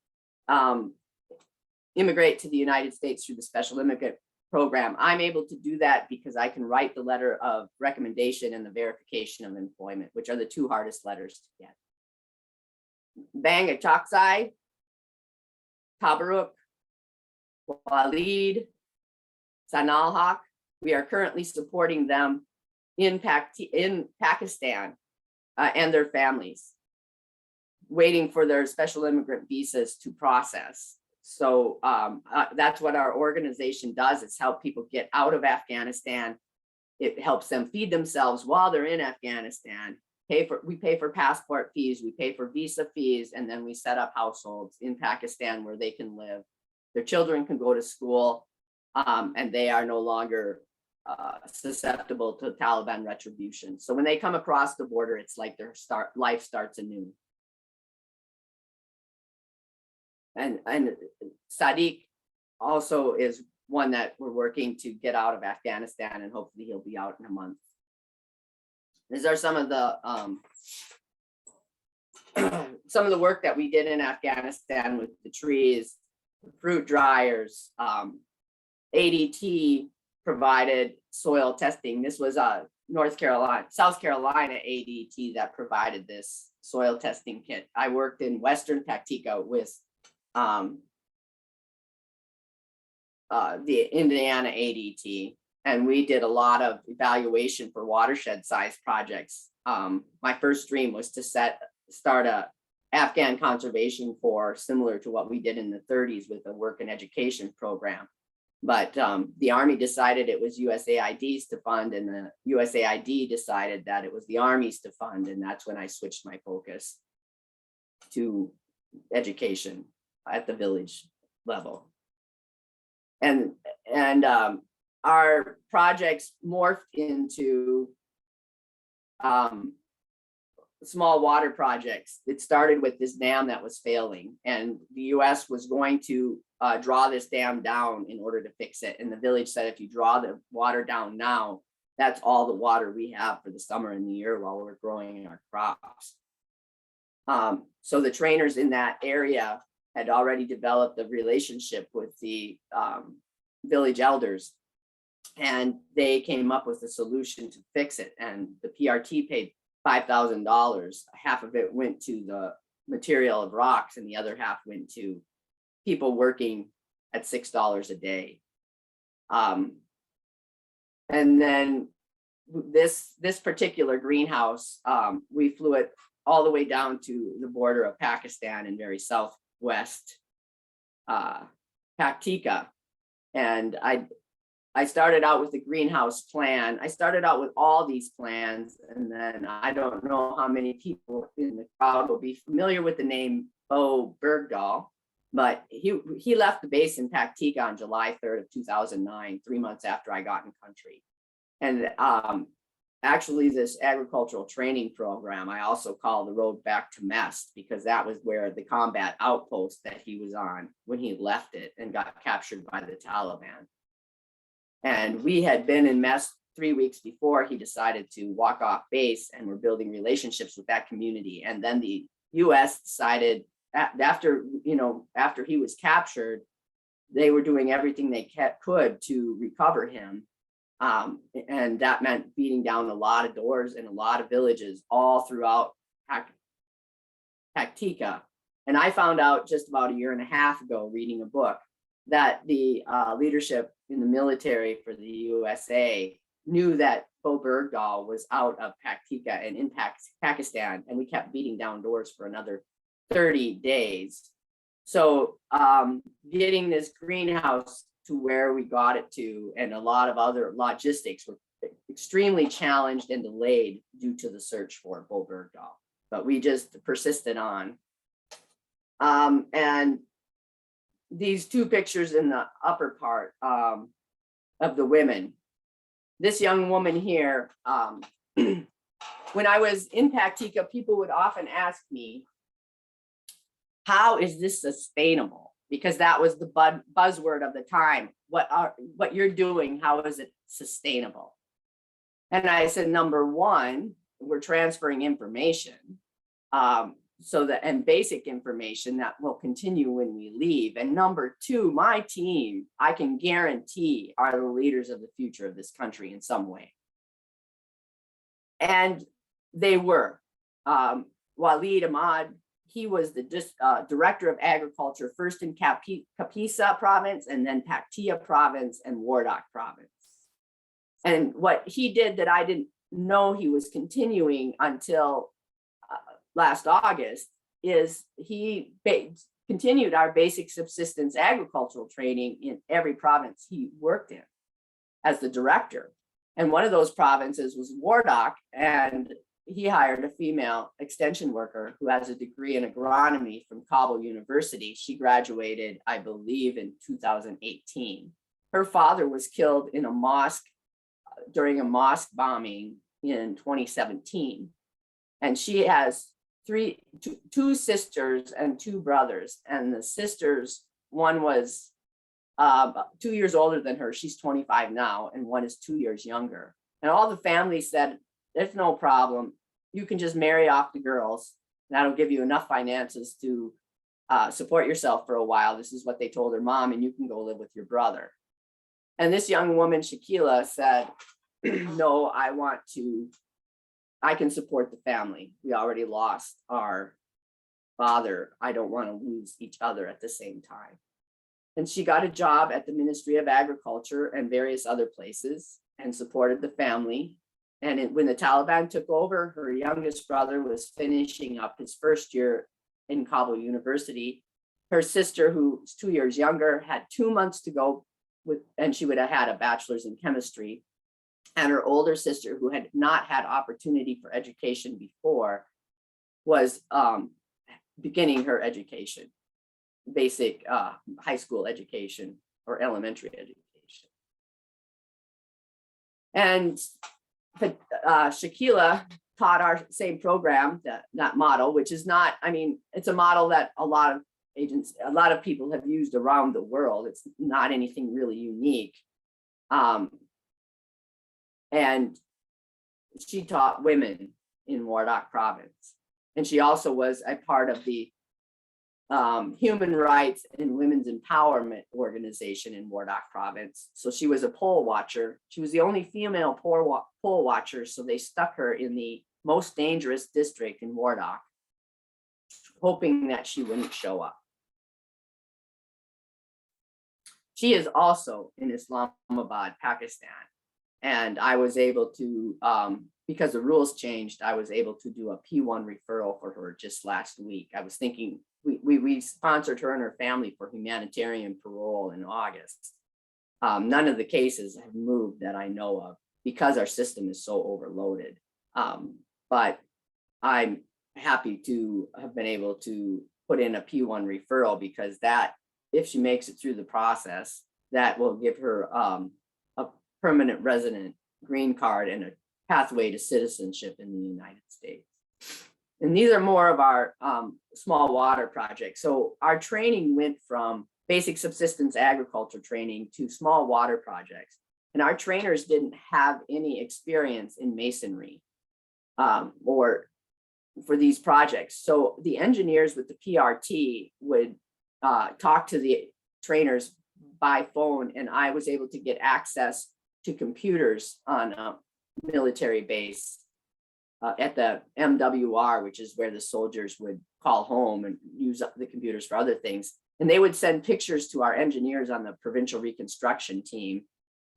immigrate to the United States through the Special Immigrant Program. I'm able to do that because I can write the letter of recommendation and the verification of employment, which are the 2 hardest letters to get. Bang Achaksai, Tabaruk, Walid, Sanalhaq. We are currently supporting them in Pakistan and their families, waiting for their special immigrant visas to process. So that's what our organization does. It's help people get out of Afghanistan. It helps them feed themselves while they're in Afghanistan. We pay for passport fees, we pay for visa fees, and then we set up households in Pakistan where they can live. Their children can go to school, and they are no longer susceptible to Taliban retribution. So when they come across the border, it's like their life starts anew. And Sadiq also is one that we're working to get out of Afghanistan, and hopefully he'll be out in a month. these are some of the some of the work that we did in Afghanistan with the trees, fruit dryers. ADT provided soil testing. This was South Carolina ADT that provided this soil testing kit. I worked in Western Paktika with the Indiana ADT, and we did a lot of evaluation for watershed size projects. My first dream was to start a Afghan conservation corps similar to what we did in the 30s with the work and education program. But the Army decided it was USAID's to fund, and the USAID decided that it was the Army's to fund. And that's when I switched my focus to education at the village level. And our projects morphed into small water projects. It started with this dam that was failing, and the US was going to draw this dam down in order to fix it. And the village said, if you draw the water down now, that's all the water we have for the summer and the year while we're growing our crops. So the trainers in that area had already developed a relationship with the village elders, and they came up with a solution to fix it. And the PRT paid $5,000. Half of it went to the material of rocks, and the other half went to people working at $6 a day. And then this particular greenhouse, we flew it all the way down to the border of Pakistan in very southwest Paktika. And I started out with the greenhouse plan. I started out with all these plans, and then I don't know how many people in the crowd will be familiar with the name Bo Bergdahl, but he left the base in Paktika on July 3rd of 2009, 3 months after I got in country. And actually this agricultural training program, I also call the road back to Mest, because that was where the combat outpost that he was on when he left it and got captured by the Taliban. And we had been in Mest 3 weeks before he decided to walk off base, and we're building relationships with that community. And then the US decided after he was captured, they were doing everything they could to recover him. And that meant beating down a lot of doors in a lot of villages all throughout Paktika. And I found out just about a year and a half ago, reading a book, that the leadership in the military for the USA knew that Bo Bergdahl was out of Paktika and in Pakistan, and we kept beating down doors for another 30 days. So getting this greenhouse to where we got it to, and a lot of other logistics were extremely challenged and delayed due to the search for Bo Bergdahl, but we just persisted on. And these two pictures in the upper part of the women. This young woman here, when I was in Paktika, people would often ask me, how is this sustainable? Because that was the buzzword of the time. What you're doing, how is it sustainable? And I said, number one, we're transferring information. And basic information that will continue when we leave. And number two, my team, I can guarantee, are the leaders of the future of this country in some way. And they were. Waleed Ahmad, he was the director of agriculture, first in Kapisa province, and then Paktia province and Wardak province. And what he did that I didn't know he was continuing until last August is he continued our basic subsistence agricultural training in every province he worked in as the director. And one of those provinces was Wardak, and he hired a female extension worker who has a degree in agronomy from Kabul University. She graduated, I believe, in 2018. Her father was killed in a mosque during a mosque bombing in 2017. And she has two sisters and two brothers. And the sisters, one was 2 years older than her. She's 25 now, and one is 2 years younger. And all the family said there's no problem. You can just marry off the girls. That'll give you enough finances to support yourself for a while. This is what they told her mom, and you can go live with your brother. And this young woman, Shakila, said, no, I can support the family. We already lost our father. I don't want to lose each other at the same time. And she got a job at the Ministry of Agriculture and various other places and supported the family. And when the Taliban took over, her youngest brother was finishing up his first year in Kabul University. Her sister, who's 2 years younger, had 2 months to go and she would have had a bachelor's in chemistry. And her older sister, who had not had opportunity for education before, was beginning her education, basic high school education or elementary education. And Shakila taught our same program, that model, which is not, I mean, it's a model that a lot of people have used around the world. It's not anything really unique. And she taught women in Wardak province. And she also was a part of the human rights and women's empowerment organization in Wardak province. So she was a poll watcher. She was the only female poll watcher. So they stuck her in the most dangerous district in Wardak, hoping that she wouldn't show up. She is also in Islamabad, Pakistan. And I was able to, because the rules changed, I was able to do a P1 referral for her just last week. I was thinking, we sponsored her and her family for humanitarian parole in August. None of the cases have moved that I know of because our system is so overloaded. But I'm happy to have been able to put in a P1 referral because that, if she makes it through the process, that will give her a permanent resident green card and a pathway to citizenship in the United States. And these are more of our small water projects. So our training went from basic subsistence agriculture training to small water projects. And our trainers didn't have any experience in masonry or for these projects. So the engineers with the PRT would talk to the trainers by phone, and I was able to get access to computers on a military base at the MWR, which is where the soldiers would call home and use the computers for other things. And they would send pictures to our engineers on the provincial reconstruction team,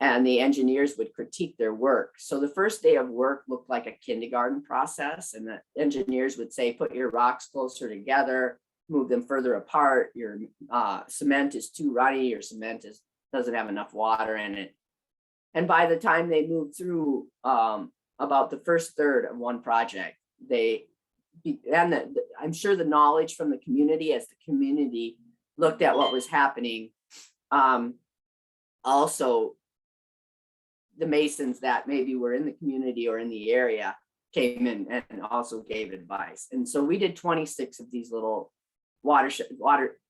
and the engineers would critique their work. So the first day of work looked like a kindergarten process, and the engineers would say, put your rocks closer together, move them further apart, your cement is too runny, your cement doesn't have enough water in it. And by the time they moved through about the first third of one project, I'm sure the knowledge from the community, as the community looked at what was happening, also the masons that maybe were in the community or in the area came in and also gave advice. And so we did 26 of these little water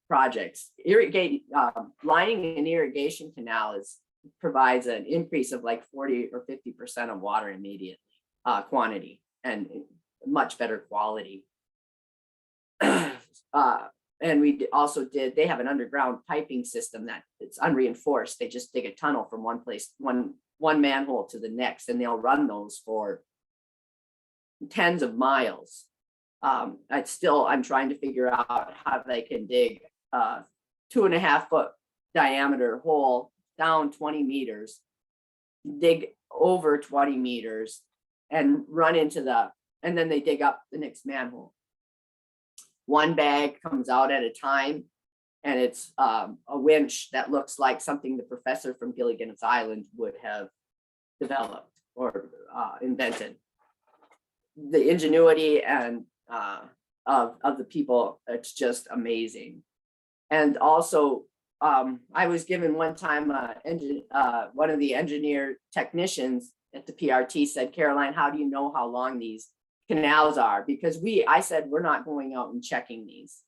projects. Lining an irrigation canal provides an increase of like 40 or 50% of water immediately, quantity, and much better quality. And we also they have an underground piping system that it's unreinforced. They just dig a tunnel from one place, one manhole to the next, and they'll run those for tens of miles. I'm trying to figure out how they can dig a 2.5 foot diameter hole down 20 meters, dig over 20 meters, and run into and then they dig up the next manhole. One bag comes out at a time, and it's a winch that looks like something the professor from Gilligan's Island would have developed or invented. The ingenuity and of the people, it's just amazing. And also, I was given one time, one of the engineer technicians at the PRT said, Caroline, how do you know how long these canals are? Because I said, we're not going out and checking these.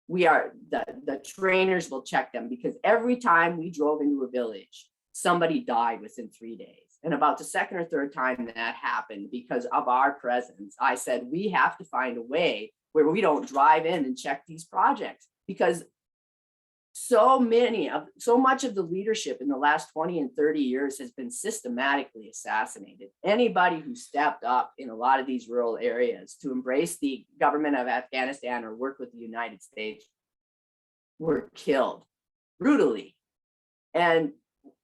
The trainers will check them, because every time we drove into a village, somebody died within 3 days. And about the second or third time that happened, because of our presence, I said, we have to find a way where we don't drive in and check these projects, because so much of the leadership in the last 20 and 30 years has been systematically assassinated. Anybody who stepped up in a lot of these rural areas to embrace the government of Afghanistan or work with the United States were killed brutally. And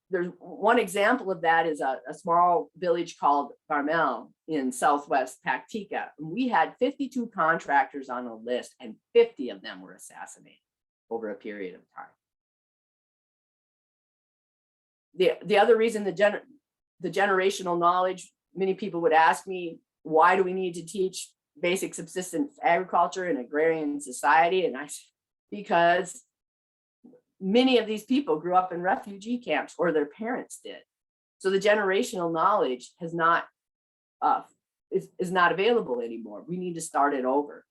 there's one example of that is a small village called Bamiyan in southwest Paktika. We had 52 contractors on a list and 50 of them were assassinated over a period of time. The other reason the generational knowledge, many people would ask me, why do we need to teach basic subsistence agriculture in agrarian society? And I said, because many of these people grew up in refugee camps or their parents did. So the generational knowledge has not is not available anymore. We need to start it over.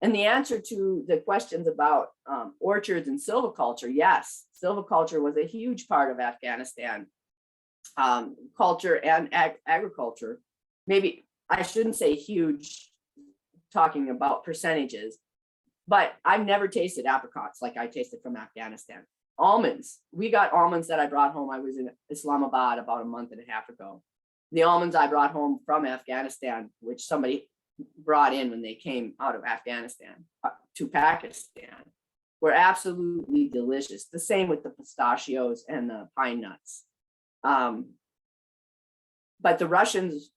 And the answer to the questions about orchards and silviculture, yes, silviculture was a huge part of Afghanistan culture and agriculture. Maybe I shouldn't say huge, talking about percentages, but I've never tasted apricots like I tasted from Afghanistan. Almonds, we got almonds that I brought home. I was in Islamabad about a month and a half ago. The almonds I brought home from Afghanistan, which somebody brought in when they came out of Afghanistan to Pakistan, were absolutely delicious. The same with the pistachios and the pine nuts. But the Russians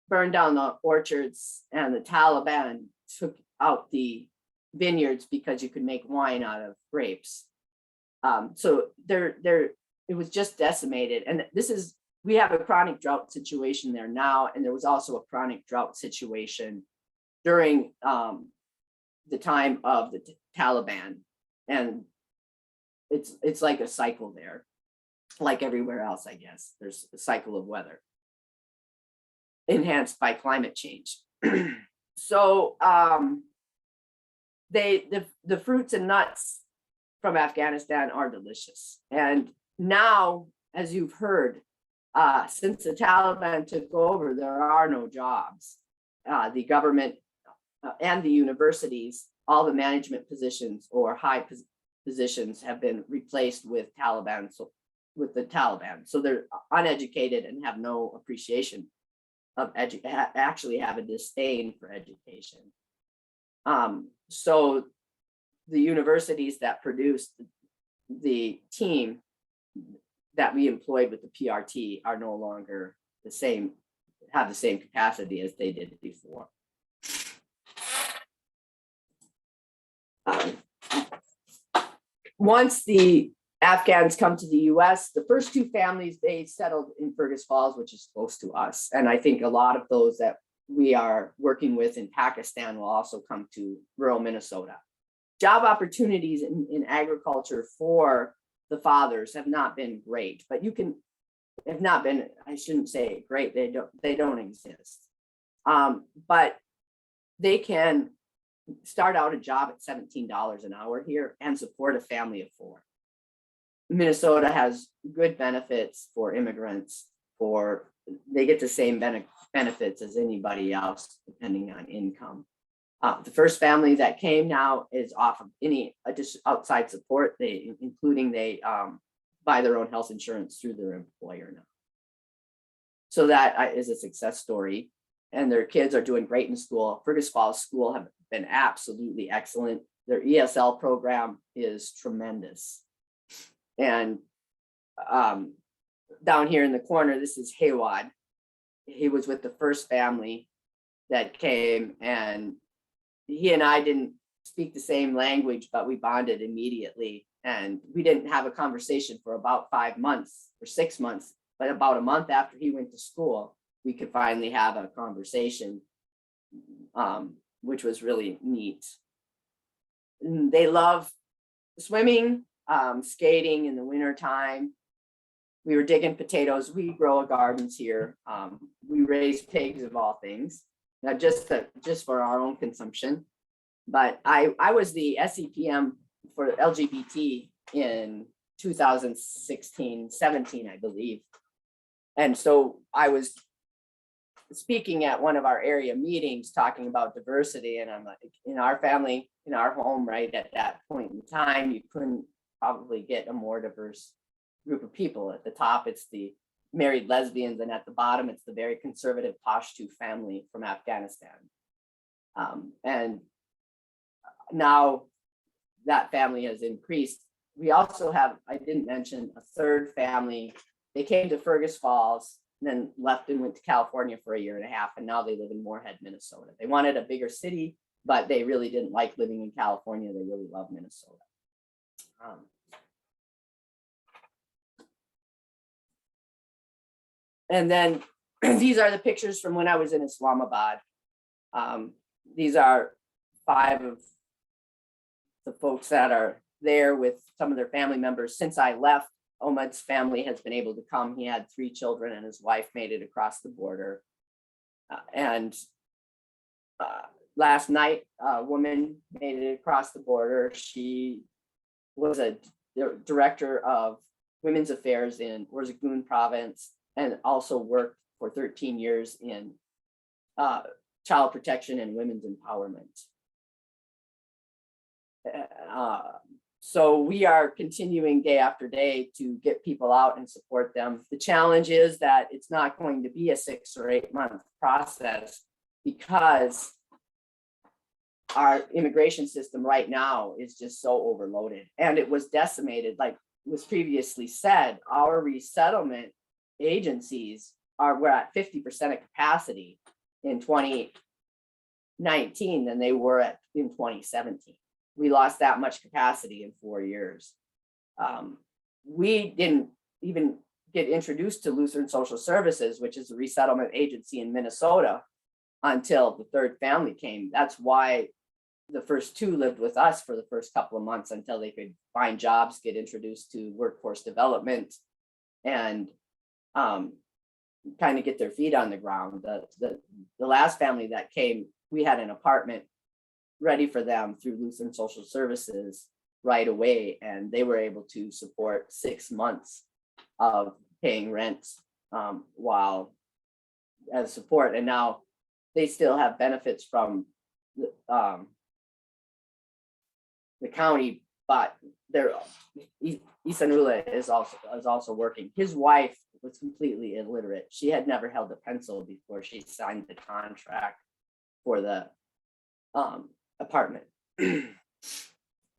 burned down the orchards and the Taliban took out the vineyards because you could make wine out of grapes. So it was just decimated. And we have a chronic drought situation there now, and there was also a chronic drought situation during the time of the Taliban. And it's like a cycle there, like everywhere else, I guess. There's a cycle of weather enhanced by climate change. So the fruits and nuts from Afghanistan are delicious. And now, as you've heard, since the Taliban took over, there are no jobs. The government and the universities, all the management positions or high positions have been replaced with the Taliban. So they're uneducated and have no appreciation of actually have a disdain for education. So the universities that produced the team that we employed with the PRT are no longer have the same capacity as they did before. Once the Afghans come to the US, the first two families, they settled in Fergus Falls, which is close to us. And I think a lot of those that we are working with in Pakistan will also come to rural Minnesota. Job opportunities in agriculture for the fathers have not been great, but I shouldn't say great, they don't exist. But they can start out a job at $17 an hour here and support a family of 4. Minnesota has good benefits for immigrants, they get the same benefits as anybody else, depending on income. The first family that came now is off of any outside support, including they buy their own health insurance through their employer now. So that is a success story. And their kids are doing great in school. Fergus Falls School have been absolutely excellent. Their ESL program is tremendous. And down here in the corner, this is Haywad. He was with the first family that came, and he and I didn't speak the same language, but we bonded immediately. And we didn't have a conversation for about 5 months or 6 months, but about a month after he went to school, we could finally have a conversation, which was really neat. And they love swimming, skating in the winter time. We were digging potatoes. We grow gardens here. We raise pigs of all things, not just for our own consumption. But I was the SEPM for LGBT in 2016, 17, I believe. And so I was speaking at one of our area meetings talking about diversity, and I'm like, in our family, in our home, right at that point in time, you couldn't probably get a more diverse group of people. At the top, it's the married lesbians, and at the bottom, it's the very conservative Pashto family from Afghanistan. And now that family has increased. We also have, I didn't mention, a third family. They came to Fergus Falls, and then left and went to California for a year and a half, and now they live in Moorhead, Minnesota. They wanted a bigger city, but they really didn't like living in California. They really love Minnesota. And then these are the pictures from when I was in Islamabad. These are 5 of the folks that are there with some of their family members. Since I left, Omad's family has been able to come. He had 3 children and his wife made it across the border. Last night, a woman made it across the border. She was a director of women's affairs in Orzgun province, and also worked for 13 years in child protection and women's empowerment. So we are continuing day after day to get people out and support them. The challenge is that it's not going to be a 6 or 8 month process, because our immigration system right now is just so overloaded, and it was decimated. Like was previously said, our resettlement agencies were at 50% of capacity in 2019 than they were in 2017. We lost that much capacity in 4 years. We didn't even get introduced to Lutheran Social Services, which is a resettlement agency in Minnesota, until the third family came. That's why the first 2 lived with us for the first couple of months until they could find jobs, get introduced to workforce development, and kind of get their feet on the ground. The last family that came, we had an apartment ready for them through Lutheran Social Services right away, and they were able to support 6 months of paying rent while as support. And now they still have benefits from the county, but Isanula is also working. His wife was completely illiterate. She had never held a pencil before she signed the contract for the apartment.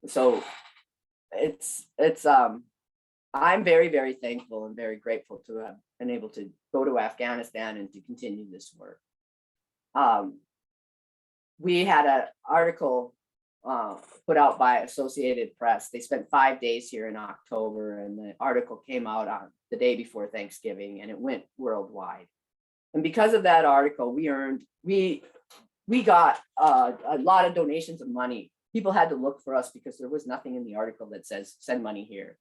So it's I'm very, very thankful and very grateful to have been able to go to Afghanistan and to continue this work. We had an article put out by Associated Press. They spent 5 days here in October, and the article came out on the day before Thanksgiving, and it went worldwide. And because of that article, we got a lot of donations of money. People had to look for us because there was nothing in the article that says send money here.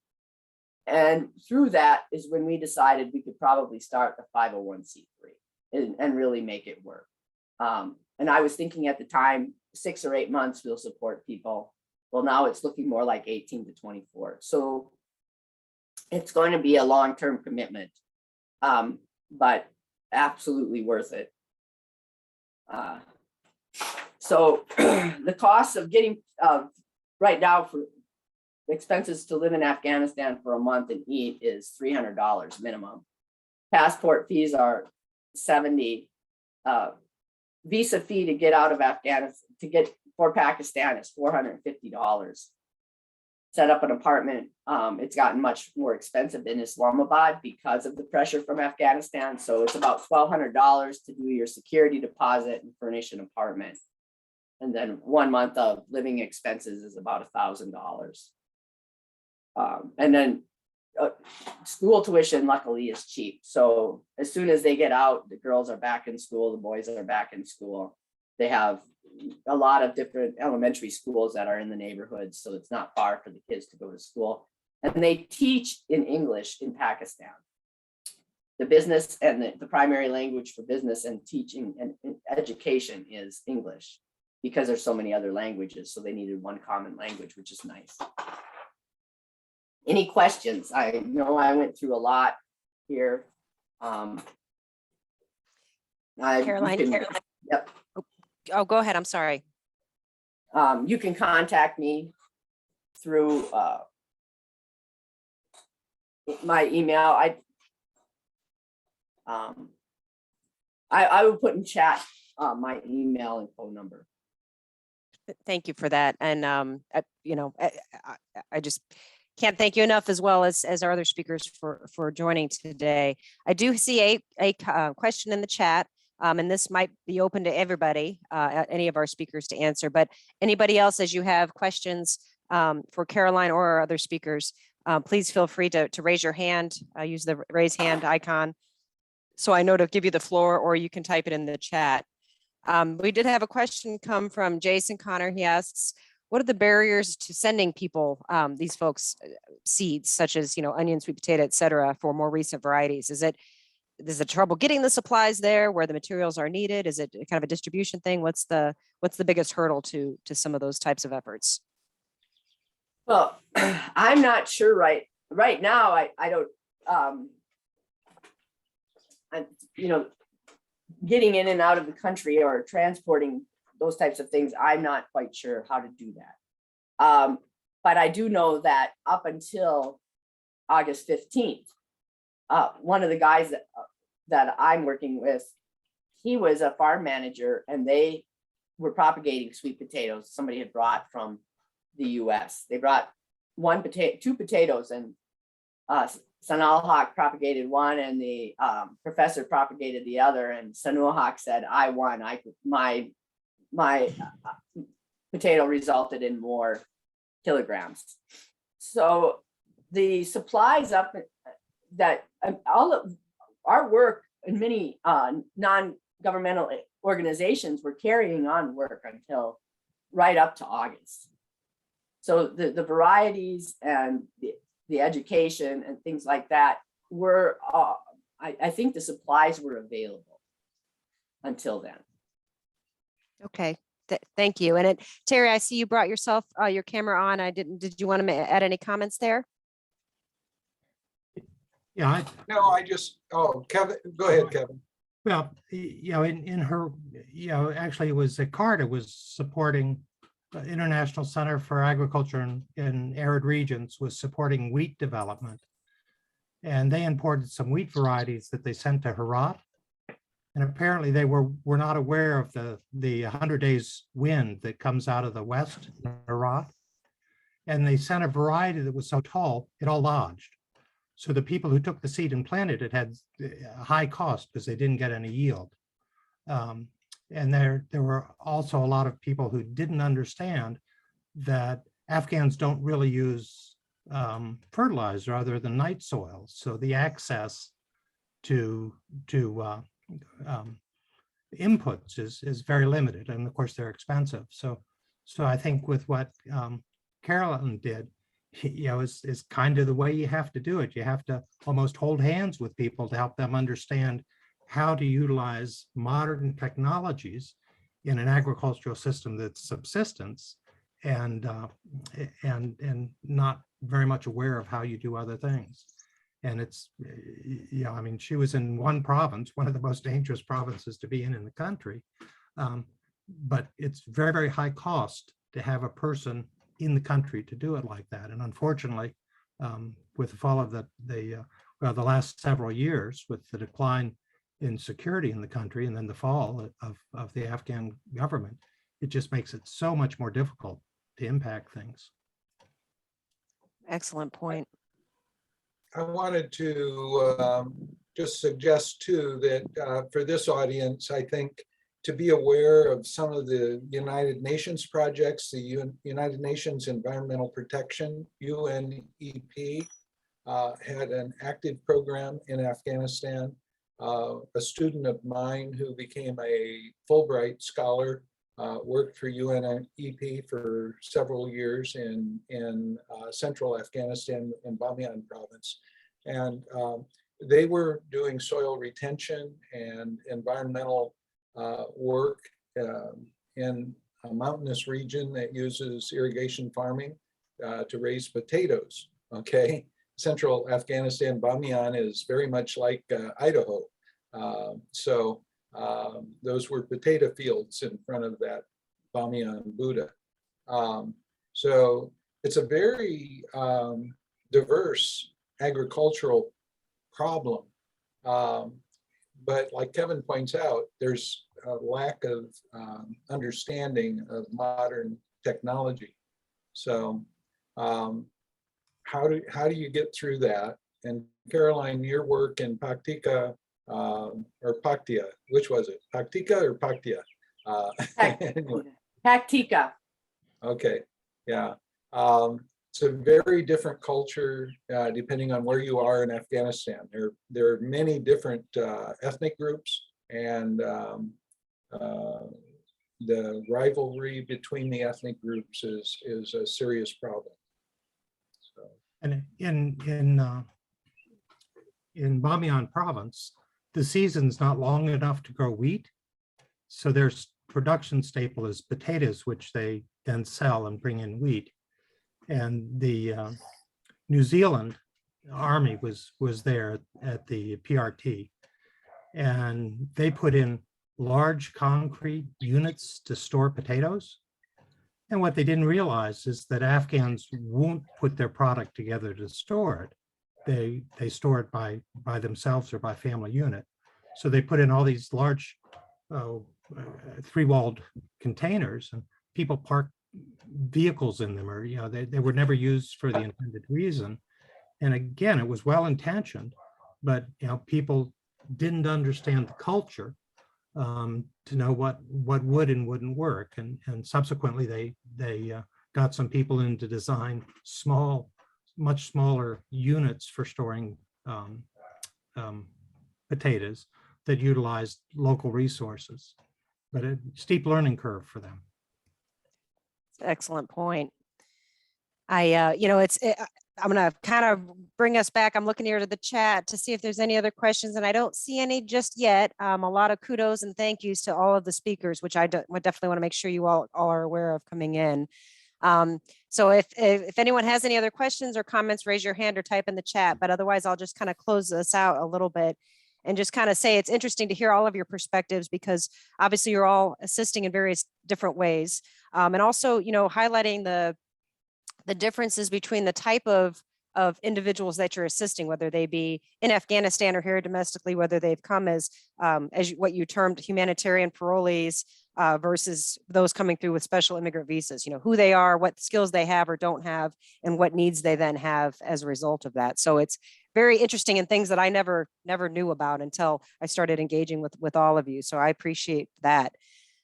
And through that is when we decided we could probably start a 501c3 and really make it work. And I was thinking at the time, 6 or 8 months we'll support people. Well, now it's looking more like 18 to 24. So it's going to be a long-term commitment, but absolutely worth it. So the cost of getting right now for expenses to live in Afghanistan for a month and eat is $300 minimum. Passport fees are $70. Visa fee to get out of Afghanistan, for Pakistan is $450. Set up an apartment. It's gotten much more expensive in Islamabad because of the pressure from Afghanistan. So it's about $1,200 to do your security deposit and furnish an apartment. And then 1 month of living expenses is about $1,000. And then school tuition, luckily, is cheap. So as soon as they get out, the girls are back in school, the boys are back in school. They have a lot of different elementary schools that are in the neighborhood, so it's not far for the kids to go to school. And they teach in English in Pakistan. The business and the primary language for business and teaching and education is English, because there's so many other languages. So they needed one common language, which is nice. Any questions? I know I went through a lot here. You Caroline, can- Caroline. Yep. Oh, go ahead. I'm sorry. You can contact me through my email. I will put in chat my email and phone number. Thank you for that. And, I just can't thank you enough, as well as our other speakers, for joining today. I do see a question in the chat, and this might be open to everybody, any of our speakers to answer, but anybody else, as you have questions for Caroline or our other speakers, please feel free to raise your hand, use the raise hand icon, so I know to give you the floor, or you can type it in the chat. We did have a question come from Jason Connor. He asks, what are the barriers to sending people, these folks, seeds such as, onion, sweet potato, et cetera, for more recent varieties? Is it trouble getting the supplies there where the materials are needed? Is it kind of a distribution thing? What's the biggest hurdle to some of those types of efforts? Well, I'm not sure right now. I don't, getting in and out of the country or transporting those types of things, I'm not quite sure how to do that. But I do know that up until August 15th, one of the guys that I'm working with, he was a farm manager, and they were propagating sweet potatoes somebody had brought from the US. They brought two potatoes, and Sanal propagated one, and the professor propagated the other, and Sanal said, I won. My potato resulted in more kilograms. So the supplies up that all of our work in many non-governmental organizations were carrying on work until right up to August. So the varieties and the education and things like that were, I think the supplies were available until then. Okay, thank you. And Terry, I see you brought your camera on. Did you want to add any comments there? Yeah. Kevin, go ahead, Kevin. Well, in her, actually it was Carta was supporting International Center for Agriculture in Arid Regions, was supporting wheat development. And they imported some wheat varieties that they sent to Herat. And apparently they were not aware of the 100 days wind that comes out of the west in Herat. And they sent a variety that was so tall, it all lodged. So the people who took the seed and planted it had a high cost because they didn't get any yield. And there were also a lot of people who didn't understand that Afghans don't really use fertilizer other than night soil. So the access to inputs is very limited, and of course they're expensive. So I think with what Carolyn did, is kind of the way you have to do it. You have to almost hold hands with people to help them understand how to utilize modern technologies in an agricultural system that's subsistence and not very much aware of how you do other things. And it's, I mean, she was in one province, one of the most dangerous provinces to be in the country. But it's very, very high cost to have a person in the country to do it like that. And unfortunately, with the fall of the last several years, with the decline in security in the country and then the fall of the Afghan government, it just makes it so much more difficult to impact things. Excellent point. I wanted to just suggest too that for this audience, I think to be aware of some of the United Nations projects, the United Nations Environmental Protection, UNEP, had an active program in Afghanistan. A student of mine who became a Fulbright scholar worked for UNEP for several years in central Afghanistan in Bamiyan province. And they were doing soil retention and environmental work in a mountainous region that uses irrigation farming to raise potatoes, okay? central Afghanistan, Bamiyan is very much like Idaho. So those were potato fields in front of that Bamiyan Buddha. So it's a very diverse agricultural problem. But like Kevin points out, there's a lack of understanding of modern technology. So how do you get through that? And Caroline, your work in Paktika or Paktia, which was it? Paktika or Paktia? Anyway. Paktika. Okay, yeah. It's a very different culture depending on where you are in Afghanistan. There are many different ethnic groups, and the rivalry between the ethnic groups is a serious problem. So. And in Bamiyan province, the season's not long enough to grow wheat. So their production staple is potatoes, which they then sell and bring in wheat. And the New Zealand Army was there at the PRT, and they put in large concrete units to store potatoes. And what they didn't realize is that Afghans won't put their product together to store it. They store it by themselves or by family unit. So they put in all these large three-walled containers, and people park vehicles in them, or they were never used for the intended reason. And again, it was well intentioned, but people didn't understand the culture to know what would and wouldn't work. And subsequently, they got some people in to design much smaller units for storing potatoes that utilized local resources, but a steep learning curve for them. Excellent point. I'm going to kind of bring us back. I'm looking here to the chat to see if there's any other questions, and I don't see any just yet. A lot of kudos and thank yous to all of the speakers, which I would definitely want to make sure you all are aware of coming in. So if anyone has any other questions or comments, raise your hand or type in the chat, but otherwise I'll just kind of close this out a little bit and just kind of say it's interesting to hear all of your perspectives, because obviously you're all assisting in various different ways. And also, highlighting the differences between the type of individuals that you're assisting, whether they be in Afghanistan or here domestically, whether they've come as what you termed humanitarian parolees versus those coming through with special immigrant visas, who they are, what skills they have or don't have, and what needs they then have as a result of that. So it's very interesting and things that I never knew about until I started engaging with all of you. So I appreciate that.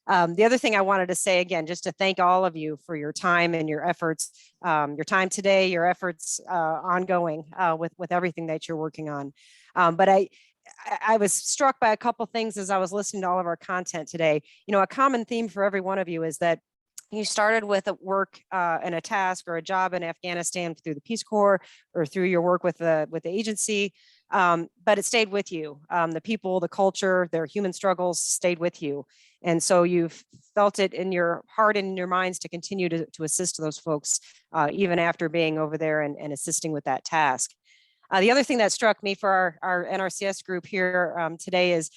The other thing I wanted to say again, just to thank all of you for your time and your efforts, your time today, your efforts ongoing with everything that you're working on. But I was struck by a couple things as I was listening to all of our content today. A common theme for every one of you is that you started with a work and a task or a job in Afghanistan through the Peace Corps or through your work with the agency, but it stayed with you. The people, the culture, their human struggles stayed with you. And so you've felt it in your heart and in your minds to continue to assist those folks, even after being over there and assisting with that task. The other thing that struck me for our NRCS group here today is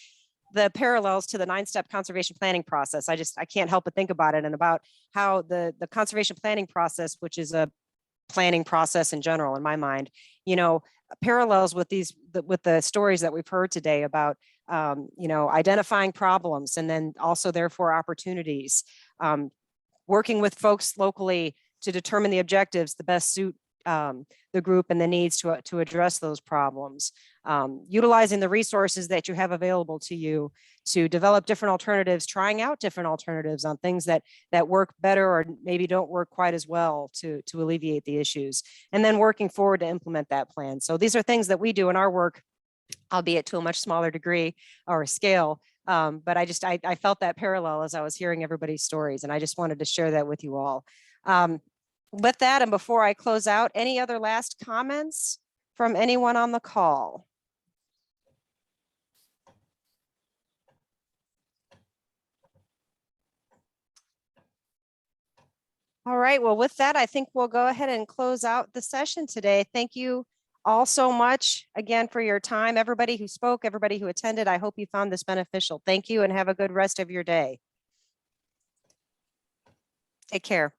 the parallels to the 9-step conservation planning process. I can't help but think about it and about how the conservation planning process, which is a planning process in general, in my mind, parallels with the stories that we've heard today about, identifying problems and then also therefore opportunities, working with folks locally to determine the objectives that best suit the group and the needs to address those problems, utilizing the resources that you have available to you to develop different alternatives, trying out different alternatives on things that work better or maybe don't work quite as well to alleviate the issues, and then working forward to implement that plan. So these are things that we do in our work, albeit to a much smaller degree or scale. But I felt that parallel as I was hearing everybody's stories, and I just wanted to share that with you all. With that, and before I close out, any other last comments from anyone on the call? All right, well, with that, I think we'll go ahead and close out the session today. Thank you all so much again for your time. Everybody who spoke, everybody who attended, I hope you found this beneficial. Thank you and have a good rest of your day. Take care.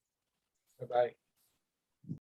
Bye-bye.